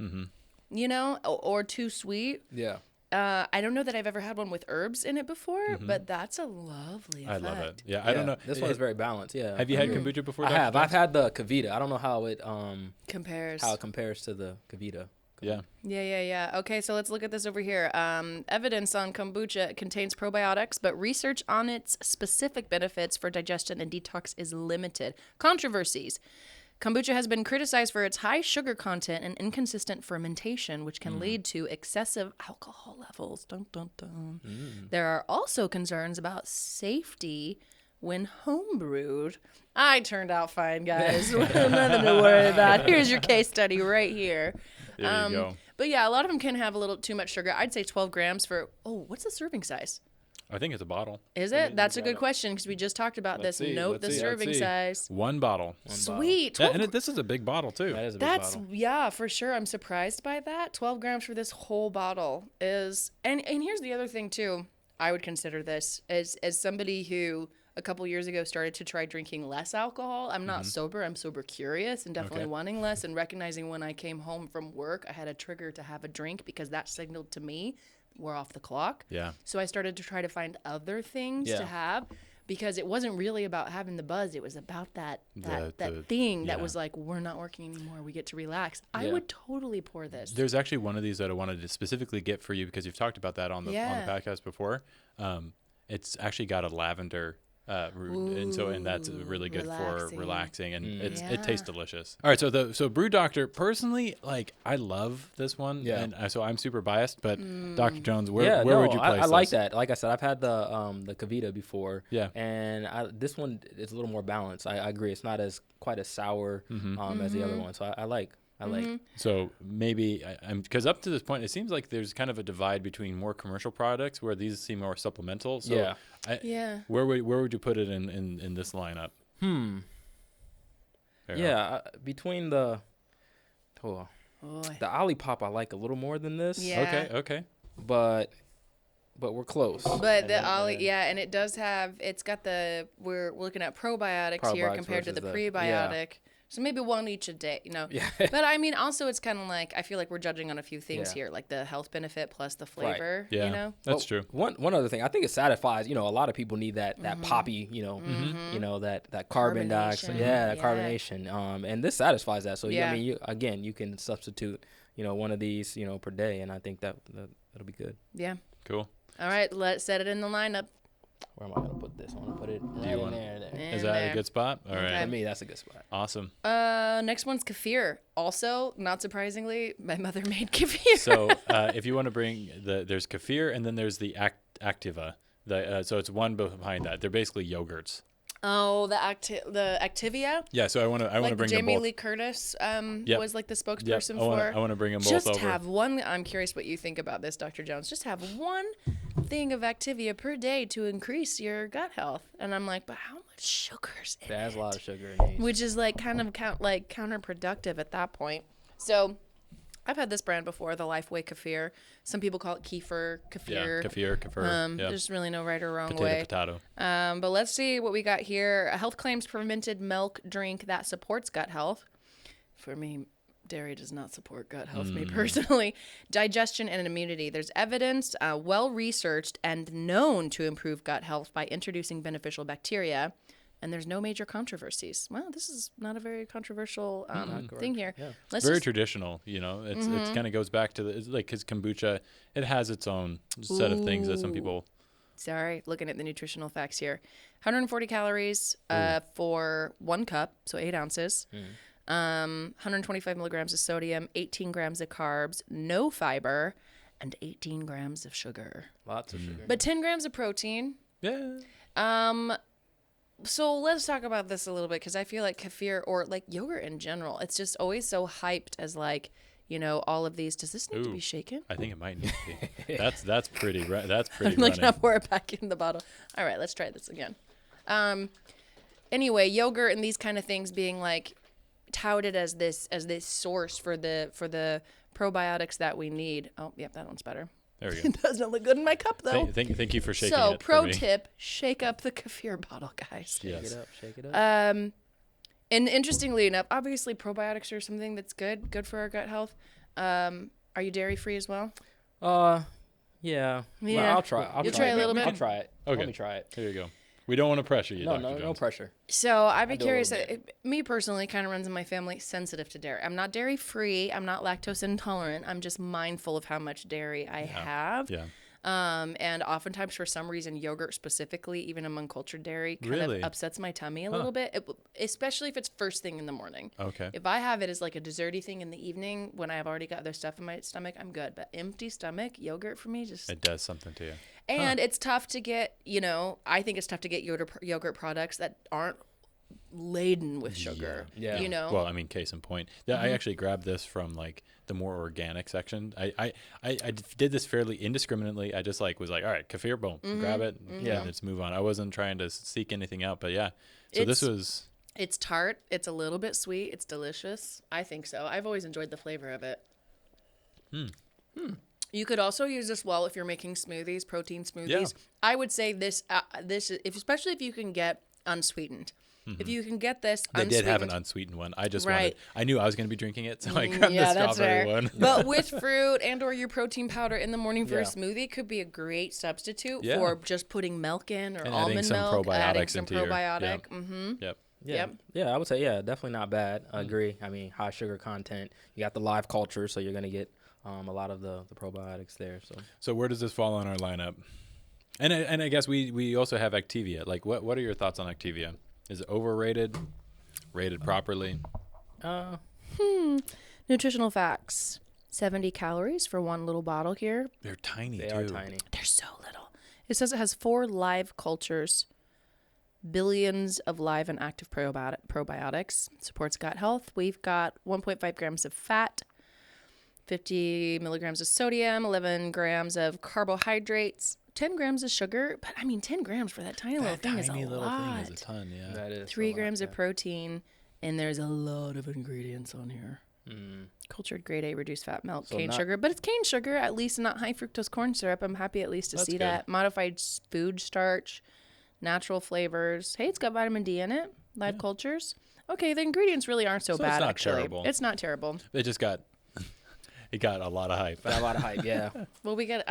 or too sweet. Yeah. I don't know that I've ever had one with herbs in it before, but that's a lovely effect. I love it. Yeah, I don't know. This one is very balanced. Yeah. Have you had kombucha before? I have. I've had the Kavita. I don't know how it compares. How it compares to the Kavita. Yeah. Okay, so let's look at this over here. Evidence on kombucha contains probiotics, but research on its specific benefits for digestion and detox is limited. Controversies. Kombucha has been criticized for its high sugar content and inconsistent fermentation, which can lead to excessive alcohol levels. Dun, dun, dun. There are also concerns about safety when homebrewed. I turned out fine, guys. Nothing to worry about. Here's your case study right here. There you go. But yeah, a lot of them can have a little too much sugar. I'd say 12 grams for, what's the serving size? I think it's a bottle. Is it? That's a good question because we just talked about this. Note the serving size. One bottle. Sweet. Yeah, and this is a big bottle too. That is a big That's bottle. yeah, for sure. I'm surprised by that. 12 grams for this whole bottle is, and here's the other thing too. I would consider this as somebody who a couple years ago started to try drinking less alcohol. I'm not sober. I'm sober curious and definitely wanting less and recognizing when I came home from work, I had a trigger to have a drink because that signaled to me we're off the clock. Yeah. So I started to try to find other things to have because it wasn't really about having the buzz. It was about that thing that was like, we're not working anymore. We get to relax. I would totally pour this. There's actually one of these that I wanted to specifically get for you because you've talked about that on the podcast before. It's actually got a lavender root, and that's really good for relaxing, and it tastes delicious. All right, so Brew Doctor, personally, like I love this one, and so I'm super biased, but Dr. Jones, where would you place I like this? that. Like I said, I've had the Kavita before, and this one is a little more balanced. I agree, it's not quite as sour as the other one, so I like. So maybe because up to this point, it seems like there's kind of a divide between more commercial products where these seem more supplemental. So where would you put it in this lineup? Between the Olipop, I like a little more than this. Yeah. Okay. But we're close. But the and it does have. It's got we're looking at probiotics here compared to the prebiotic. So maybe one each a day, Yeah. But I mean, also it's kind of like, I feel like we're judging on a few things here, like the health benefit plus the flavor, That's true. One other thing, I think it satifies, a lot of people need that Poppi, that carbon dioxide. That carbonation. And this satisfies that. So, I mean, you can substitute, one of these, per day. And I think that'll be good. Yeah. Cool. All right. Let's set it in the lineup. Where am I going to put this? I want to put it right in there. Is that a good spot? All right. For me, that's a good spot. Awesome. Next one's Kefir. Also, not surprisingly, my mother made Kefir. So if you want to bring there's Kefir and then there's the Activa. So it's one behind that. They're basically yogurts. Oh, the Activia? Yeah, so I want to bring them both. Jamie Lee Curtis was like the spokesperson for. I want to bring them both just over. Have one. I'm curious what you think about this, Dr. Jones. Just have one thing of Activia per day to increase your gut health. And I'm like, but how much sugar's in it? There's a lot of sugar in these. Which is like kind of counterproductive at that point. So I've had this brand before, the Lifeway Kefir. Some people call it Kefir. Yeah, Kefir. There's really no right or wrong Potato. But let's see what we got here. A health claims fermented milk drink that supports gut health. For me, dairy does not support gut health, me personally. Digestion and immunity. There's evidence, well-researched and known to improve gut health by introducing beneficial bacteria. And there's no major controversies. Well, this is not a very controversial thing here. Yeah. It's very traditional, It's kind of goes back to because kombucha, it has its own set of things that some people. Sorry, looking at the nutritional facts here. 140 calories for 1 cup, so 8 ounces. 125 milligrams of sodium, 18 grams of carbs, no fiber, and 18 grams of sugar. Lots of sugar. But 10 grams of protein. Yeah. So let's talk about this a little bit because I feel like kefir or like yogurt in general, it's just always so hyped as like, all of these. Does this need to be shaken? I think it might need to be. That's pretty. That's pretty. I'm gonna pour it back in the bottle. All right, let's try this again. Anyway, yogurt and these kind of things being like touted as this source for the probiotics that we need. Oh, yep, that one's better. There we go. It doesn't look good in my cup, though. Thank you for shaking it. So, pro for me. tip, shake up the kefir bottle, guys. Yes. Shake it up. And interestingly enough, obviously probiotics are something that's good for our gut health. Are you dairy-free as well? Yeah. Well, I'll try. You'll try a little bit? I'll try it. Okay. Let me try it. Here you go. We don't want to pressure you, Dr. No Jones. pressure. So I'd be do a curious. little Me personally, kind of runs in my family, sensitive to dairy. I'm not dairy free. I'm not lactose intolerant. I'm just mindful of how much dairy I have. Yeah. And oftentimes, for some reason, yogurt specifically, even among cultured dairy, kind Really? of upsets my tummy a little bit, especially if it's first thing in the morning. Okay. If I have it as like a desserty thing in the evening when I've already got other stuff in my stomach, I'm good. But empty stomach, yogurt for me just... It does something to you. And it's tough to get, I think it's tough to get yogurt products that aren't laden with sugar. Yeah. You know. Well, I mean, case in point, I actually grabbed this from like the more organic section. I did this fairly indiscriminately. I just like was like, all right, kefir, boom, grab it, and let's move on. I wasn't trying to seek anything out, but yeah. So this was. It's tart. It's a little bit sweet. It's delicious. I think so. I've always enjoyed the flavor of it. You could also use this well if you're making smoothies, protein smoothies. Yeah. I would say this, especially if you can get unsweetened. If you can get this unsweetened. They did have an unsweetened one. I just wanted. I knew I was going to be drinking it, so I grabbed the strawberry one. But with fruit and or your protein powder in the morning for a smoothie could be a great substitute for just putting milk in or almond milk, adding some probiotic. Yeah, I would say definitely not bad. I agree. I mean, high sugar content. You got the live culture, so you're going to get a lot of the probiotics there. So where does this fall on our lineup? And I guess we also have Activia. Like, what are your thoughts on Activia? Is it overrated? Rated properly? Nutritional facts: 70 calories for one little bottle here. They're tiny. They are tiny. They're so little. It says it has 4 live cultures, billions of live and active probiotics, supports gut health. We've got 1.5 grams of fat, 50 milligrams of sodium, 11 grams of carbohydrates, 10 grams of sugar. But I mean, 10 grams for that tiny little thing is a lot. Thing is a ton, yeah. That is 3 grams of protein, and there's a lot of ingredients on here. Cultured grade A reduced fat milk, cane sugar, but it's cane sugar, at least not high fructose corn syrup. I'm happy at least to see that. Modified food starch, natural flavors. Hey, it's got vitamin D in it. Live cultures. Okay, the ingredients really aren't so bad. It's not actually. terrible. It's not terrible. It just got. It got a lot of hype. Got a lot of hype, yeah. Well, we're gonna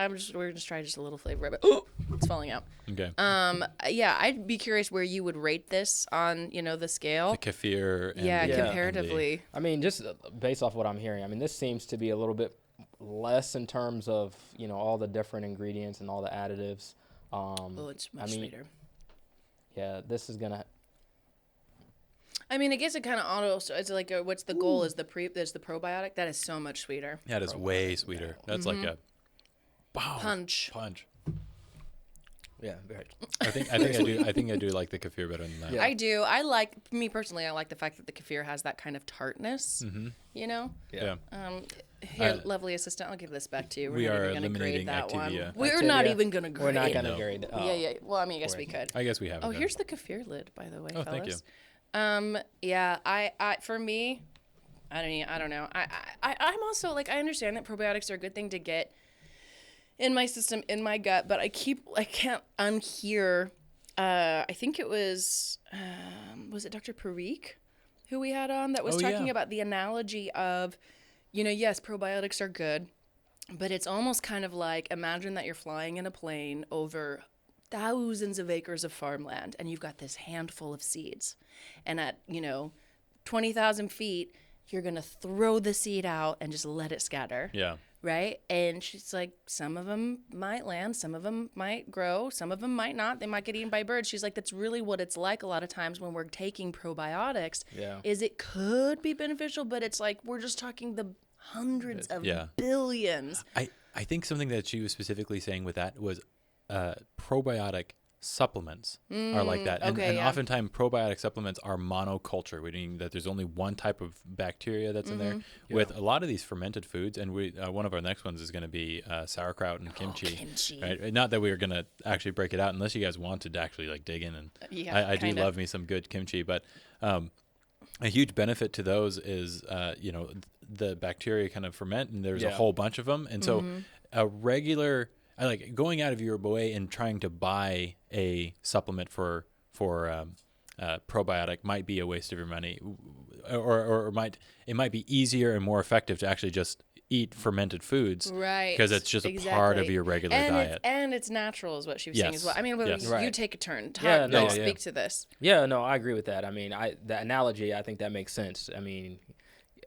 try just a little flavor of it. Oh, it's falling out. Okay. Yeah, I'd be curious where you would rate this on, the scale. The kefir. And comparatively. I mean, just based off what I'm hearing, I mean, this seems to be a little bit less in terms of, all the different ingredients and all the additives. It's much sweeter. Yeah, this is gonna. I mean, I guess it kind of it's like, what's the goal? There's the probiotic. That is so much sweeter. Yeah, it is way sweeter. That's like a punch. Yeah, very. I think I do like the kefir better than that. Yeah. I do. Me personally, I like the fact that the kefir has that kind of tartness. Yeah. Here, lovely assistant, I'll give this back to you. We are going to grade that Activia. one. We're not even going to grade. We're not going to grade that. Yeah. Well, I mean, I guess we could. I guess we have. Oh, here's the kefir lid, by the way, fellas. Thank you. Yeah, for me, I don't know. I'm also like, I understand that probiotics are a good thing to get in my system, in my gut, but I can't unhear, I think it was it Dr. Parikh who we had on that was talking about the analogy of, yes, probiotics are good, but it's almost kind of like, imagine that you're flying in a plane over thousands of acres of farmland and you've got this handful of seeds, and at 20,000 feet you're gonna throw the seed out and just let it scatter, right? And she's like, some of them might land, some of them might grow, some of them might not, they might get eaten by birds. She's like, that's really what it's like a lot of times when we're taking probiotics, is it could be beneficial, but it's like we're just talking the hundreds of billions. I think something that she was specifically saying with that was probiotic supplements are like that, and oftentimes probiotic supplements are monoculture, meaning that there's only one type of bacteria that's in there. With a lot of these fermented foods, and we one of our next ones is going to be sauerkraut and kimchi. Right? Not that we are going to actually break it out unless you guys wanted to actually like dig in, and I do love me some good kimchi, but a huge benefit to those is the bacteria kind of ferment, and there's a whole bunch of them, and so a regular. I like going out of your way and trying to buy a supplement for probiotic might be a waste of your money, or it might be easier and more effective to actually just eat fermented foods, right? Because it's just a part of your regular diet, and it's natural, is what she was saying as well. I mean, you take a turn. Speak to this. Yeah, no, I agree with that. I mean, the analogy, I think that makes sense. I mean,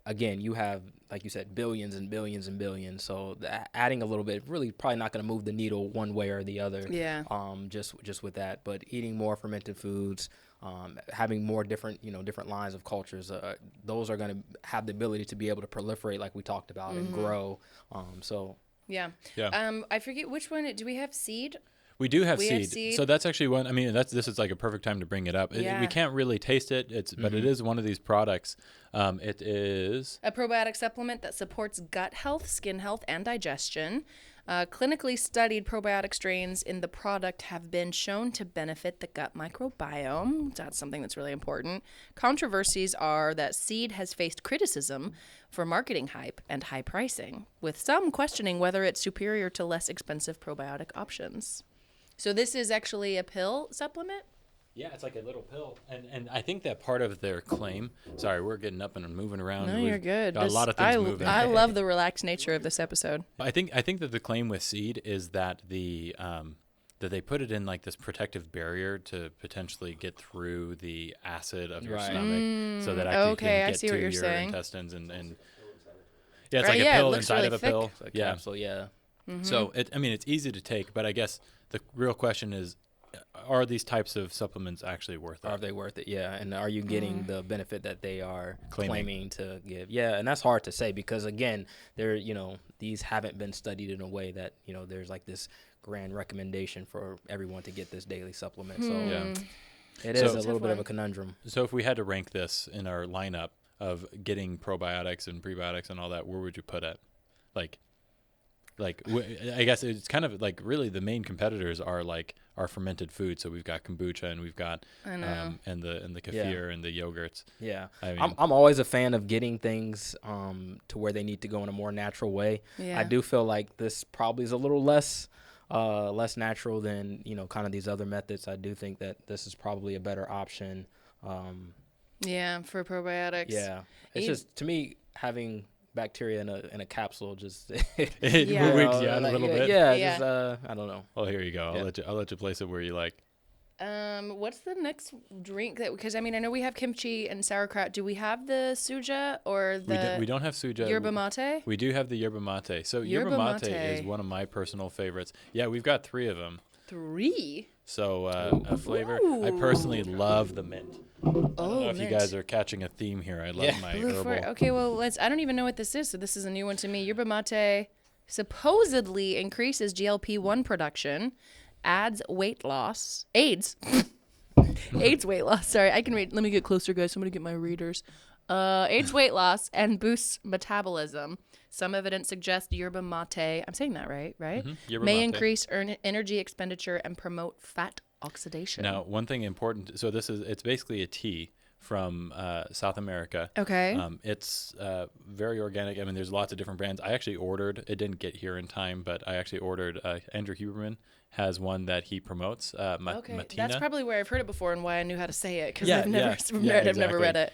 again, you have, like you said, billions and billions and billions. So adding a little bit really probably not going to move the needle one way or the other. Yeah. Just with that, but eating more fermented foods, having more different lines of cultures, those are going to have the ability to be able to proliferate, like we talked about, and grow. Yeah. I forget which one. Do we have seed? We do have We seed. have seed. So that's actually one. I mean, this is like a perfect time to bring it up. Yeah. We can't really taste it. But it is one of these products. It is a probiotic supplement that supports gut health, skin health, and digestion. Clinically studied probiotic strains in the product have been shown to benefit the gut microbiome. That's something that's really important. Controversies are that Seed has faced criticism for marketing hype and high pricing, with some questioning whether it's superior to less expensive probiotic options. So this is actually a pill supplement? Yeah, it's like a little pill, and I think that part of their claim. Sorry, we're getting up and moving around. No, you're good. Got a lot of things moving. I love the relaxed nature of this episode. I think that the claim with Seed is that that they put it in like this protective barrier to potentially get through the acid of your stomach, so that actually can get to your intestines and yeah, it's like a pill inside really of a thick. pill. It's a capsule, yeah. So it's easy to take, but I guess the real question is, are these types of supplements actually worth it? Are they worth it? Yeah. And are you getting the benefit that they are claiming to give? Yeah. And that's hard to say because, again, these haven't been studied in a way that, there's like this grand recommendation for everyone to get this daily supplement. So it is a little bit of a conundrum. So if we had to rank this in our lineup of getting probiotics and prebiotics and all that, where would you put it? I guess it's kind of like really the main competitors are like our fermented food. So we've got kombucha and we've got and the kefir and the yogurts. Yeah, I mean, I'm always a fan of getting things to where they need to go in a more natural way. Yeah. I do feel like this probably is a little less natural than kind of these other methods. I do think that this is probably a better option. For probiotics. Yeah, it's just to me having bacteria in a capsule just it wigs you out a little bit. Yeah. Just, I don't know. Well, here you go. I'll let you place it where you like. What's the next drink because I know we have kimchi and sauerkraut. Do we have the suja or the we don't have suja. Yerba mate? We do have the yerba mate. So yerba mate is one of my personal favorites. Yeah, we've got 3 of them. 3? So a flavor. I personally love the mint. I don't know if you guys are catching a theme here. I love my herbal. Okay, well, I don't even know what this is, so this is a new one to me. Yerba mate supposedly increases GLP-1 production, aids weight loss. Aids weight loss. Sorry, I can read. Let me get closer, guys. I'm going to get my readers. Aids weight loss and boosts metabolism. Some evidence suggests yerba mate, I'm saying that right? Yerba may mate. Increase energy expenditure and promote fat oxidation. Now, one thing important. So it's basically a tea from South America. Okay. It's very organic. I mean, there's lots of different brands. I actually ordered. It didn't get here in time, but I actually ordered. Andrew Huberman has one that he promots. Okay, Matina. that's probably where I've heard it before and why I knew how to say it because I've never read it.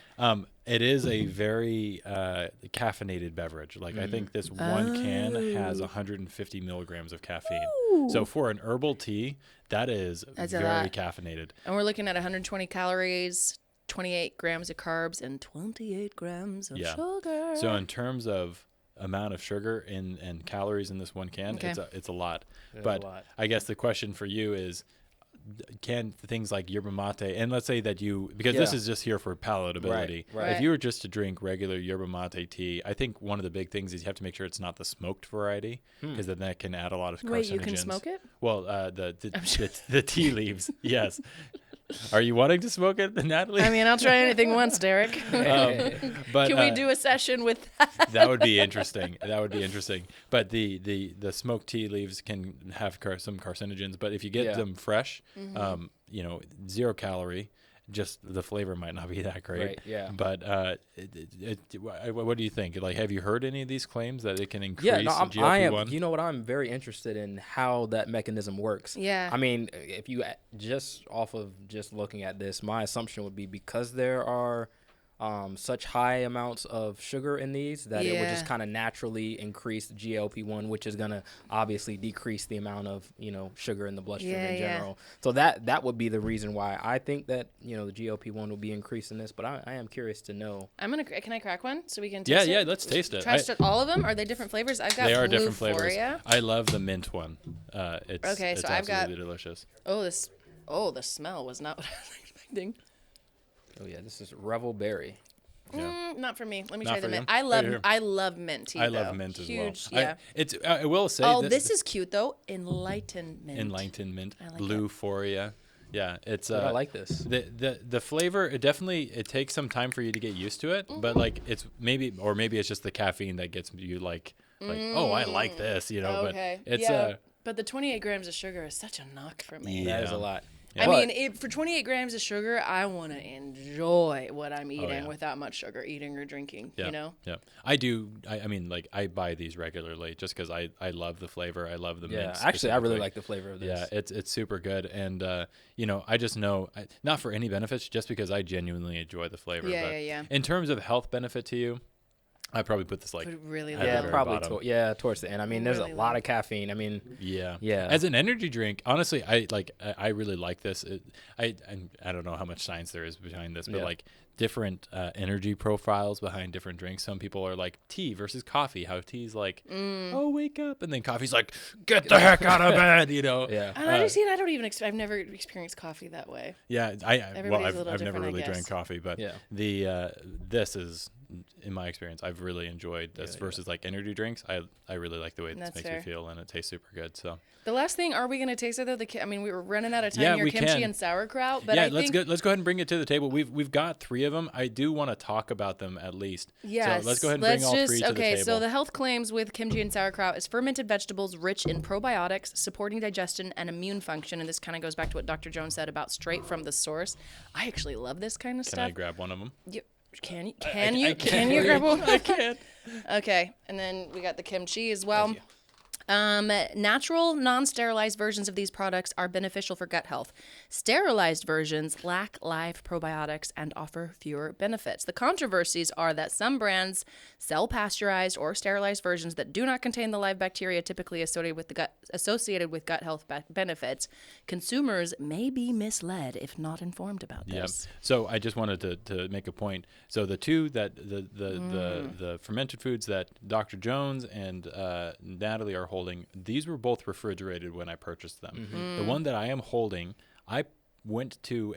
It is a very caffeinated beverage. Like I think this one can has 150 milligrams of caffeine. Ooh. So for an herbal tea, that's very caffeinated. And we're looking at 120 calories, 28 grams of carbs, and 28 grams of sugar. So in terms of amount of sugar and calories in this one can, it's a lot. I guess the question for you is, can things like yerba mate, and let's say that because this is just here for palatability. Right. If you were just to drink regular yerba mate tea, I think one of the big things is you have to make sure it's not the smoked variety, because then that can add a lot of carcinogens. Wait, you can smoke it? Well, the tea leaves, yes. Are you wanting to smoke it, Natalie? I mean, I'll try anything once, Derek. But can we do a session with that? That would be interesting. But the smoked tea leaves can have some carcinogens. But if you get them fresh, 0 calorie, just the flavor might not be that great. Right, yeah. But what do you think? Like, have you heard any of these claims that it can increase GLP-1? I am. You know what? I'm very interested in how that mechanism works. Yeah. I mean, if you just off of just looking at this, my assumption would be because there are such high amounts of sugar in these that it would just kind of naturally increase the GLP-1, which is going to obviously decrease the amount of, sugar in the bloodstream in general. So that would be the reason why I think that, the GLP-1 will be increasing this, but I am curious to know. Can I crack one so we can taste it? Yeah, let's taste it. Try all of them? Are they different flavors? I've got They are blue different flavors. Foria. I love the mint one. It's I've got absolutely delicious. The smell was not what I was expecting. Oh yeah, this is Revel Berry. Not for me. Let me Not try the for mint. you? I love mint tea. I love though. mint as Huge, well. Yeah. I will say. Oh, this is cute though. Enlightenment. Enlightenment. I like Blue Foria. Yeah, it's. I like this. The flavor. It takes some time for you to get used to it, but like it's maybe it's just the caffeine that gets you like oh, I like this, you know. Okay. But it's but the 28 grams of sugar is such a knock for me. That is a lot. I mean, for 28 grams of sugar, I want to enjoy what I'm eating without much sugar, eating or drinking, you know? Yeah. I do. I mean, like, I buy these regularly just because I love the flavor. I love the mint. Yeah, actually, I really like the flavor of this. Yeah, it's super good. And, you know, I just know, not for any benefits, just because I genuinely enjoy the flavor. Yeah. In terms of health benefit to you, I probably put this like really at the Yeah, very probably. bottom. Towards the end. I mean, there's Really a lot of caffeine. I mean, Yeah. Yeah. As an energy drink, honestly, I really like this. I don't know how much science there is behind this, but like different energy profiles behind different drinks. Some people are like tea versus coffee. How tea's like, oh, wake up, and then coffee's like, get the heck out of bed, you know. Yeah. And I don't even. I've never experienced coffee that way. Yeah. Everybody's a little I've never different, I really guess. drank coffee, but Yeah. this is, in my experience, I've really enjoyed this versus like energy drinks. I really like the way this That's makes fair. me feel, and it tastes super good. So The last thing, are we going to taste it though? I mean, we were running out of time Yeah, here. we Kimchi can. and sauerkraut, but yeah, I let's think go ahead and bring it to the table. We've got 3 of them. I do want to talk about them at least. Yes. So let's go ahead and bring all 3 to the table. So the health claims with kimchi and sauerkraut is fermented vegetables rich in probiotics, supporting digestion and immune function. And this kind of goes back to what Dr. Jones said about straight from the source. I actually love this kind of Can stuff. I grab one of them? Can you can. grab one? I can. Okay, and then we got the kimchi as well. Natural, non-sterilized versions of these products are beneficial for gut health. Sterilized versions lack live probiotics and offer fewer benefits. The controversies are that some brands sell pasteurized or sterilized versions that do not contain the live bacteria typically associated with gut health benefits. Consumers may be misled if not informed about this. Yeah. So I just wanted to make a point. So the 2 that the fermented foods that Dr. Jones and Natalie are holding, these were both refrigerated when I purchased them. The one that I am holding, I went to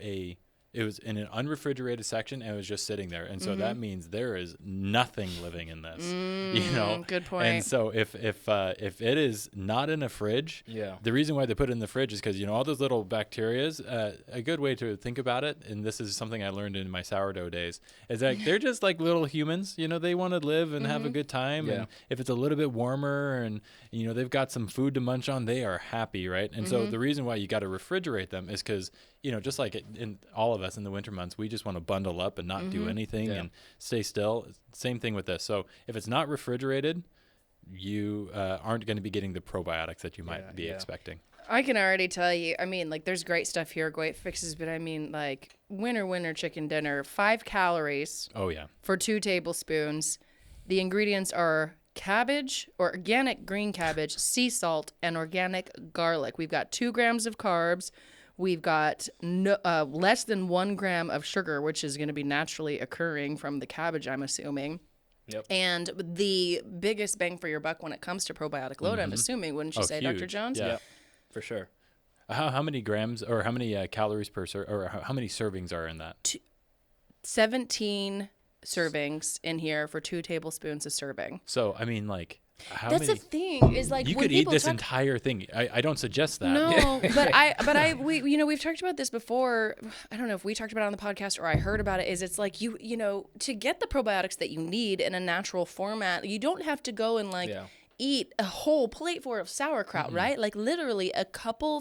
it was in an unrefrigerated section and it was just sitting there. And so that means there is nothing living in this, you know? Good point. And so if it is not in a fridge, the reason why they put it in the fridge is because, you know, all those little bacterias, a good way to think about it, and this is something I learned in my sourdough days, is that they're just like little humans, you know, they want to live and have a good time. And if it's a little bit warmer and, you know, they've got some food to munch on, they are happy, right? And so the reason why you got to refrigerate them is because, you know, just like in all of us in the winter months, we just want to bundle up and not do anything and stay still. Same thing with this. So if it's not refrigerated, you aren't going to be getting the probiotics that you might be expecting. I can already tell you, I mean, like, there's great stuff here, great fixes, but I mean, like, winter chicken dinner, 5 calories. Oh, yeah. For 2 tablespoons. The ingredients are cabbage, or organic green cabbage, sea salt, and organic garlic. We've got 2 grams of carbs. We've got less than 1 gram of sugar, which is going to be naturally occurring from the cabbage, I'm assuming. Yep. And the biggest bang for your buck when it comes to probiotic load, I'm assuming, wouldn't you say, huge. Dr. Jones? Yeah. For sure. How many grams or how many calories per or how many servings are in that? 17 servings in here for 2 tablespoons of serving. So, I mean, like, That's the thing is, like, you when could eat people this talk, entire thing. I don't suggest that. No, but we, you know, we've talked about this before. I don't know if we talked about it on the podcast or I heard about it. Is it's like you know, to get the probiotics that you need in a natural format, you don't have to go and eat a whole plate full of sauerkraut, right? Like literally a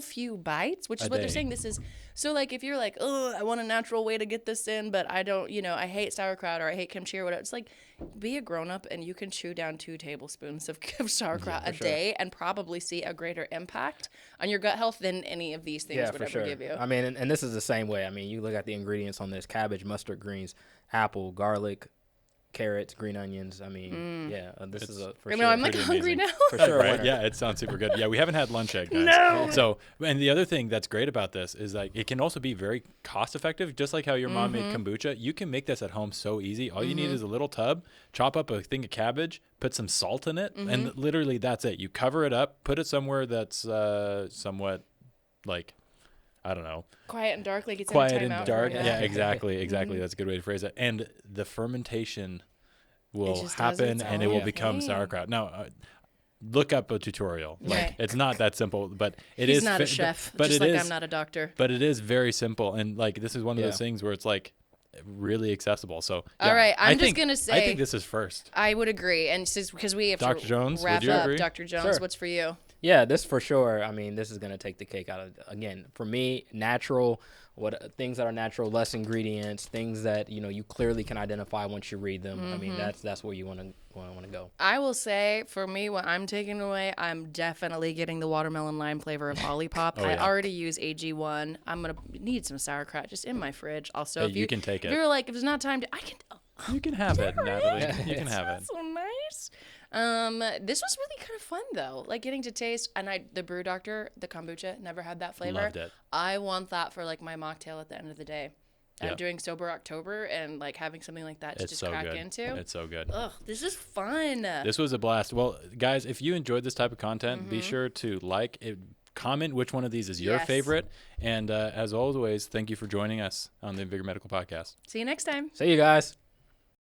few bites, which is what they're saying. This is so, like, if you're like, oh, I want a natural way to get this in, but I don't, you know, I hate sauerkraut or I hate kimchi or whatever. It's like, be a grown up and you can chew down 2 tablespoons of sauerkraut a day and probably see a greater impact on your gut health than any of these things would ever give you. I mean, and this is the same way. I mean, you look at the ingredients on this: cabbage, mustard greens, apple, garlic, carrots, green onions. I mean, this is for sure. I'm like hungry now. For sure, Right? Yeah, it sounds super good. Yeah, we haven't had lunch yet, guys. No. So, and the other thing that's great about this is that it can also be very cost effective. Just like how your mom made kombucha, you can make this at home so easy. All you need is a little tub, chop up a thing of cabbage, put some salt in it, and literally that's it. You cover it up, put it somewhere that's somewhat like I don't know. Quiet and dark, like it's Quiet in a and timeout dark. for a Yeah, bit. exactly. That's a good way to phrase it. And the fermentation will just does happen, its and it will own become thing. sauerkraut. Now, look up a tutorial. Like Right. it's not that simple, but it He's is. not a chef, but just it like is- I'm not a doctor. But it is very simple, and like this is one of those Yeah. things where it's like really accessible. So All right, I'm just think- gonna I say- think this is first. I would agree, and because we have Dr. to Jones, would wrap you up. agree? Dr. Jones, Sure. what's for you? Yeah, this for sure. I mean, this is gonna take the cake out of, again, for me, natural. What things that are natural, less ingredients, things that you clearly can identify once you read them. I mean, that's where you want to go. I will say, for me, what I'm taking away, I'm definitely getting the watermelon lime flavor of Olipop. I yeah. already use AG1. I'm gonna need some sauerkraut just in my fridge. Also, Hey, if you can take if it. you're like, if there's not time to, I can. You can have it, Natalie. You can have it. That's so nice. This was really kind of fun though, like getting to taste. And the Brew Doctor, the kombucha, never had that flavor. Loved it. I want that for like my mocktail at the end of the day. I'm Yep. doing sober October and like having something like that to It's just so crack good. into. It's so good. Ugh, this is fun. This was a blast. Well, guys, if you enjoyed this type of content, be sure to like it. Comment which one of these is your Yes. favorite. And as always, thank you for joining us on the Invigor Medical Podcast. See you next time. See you guys.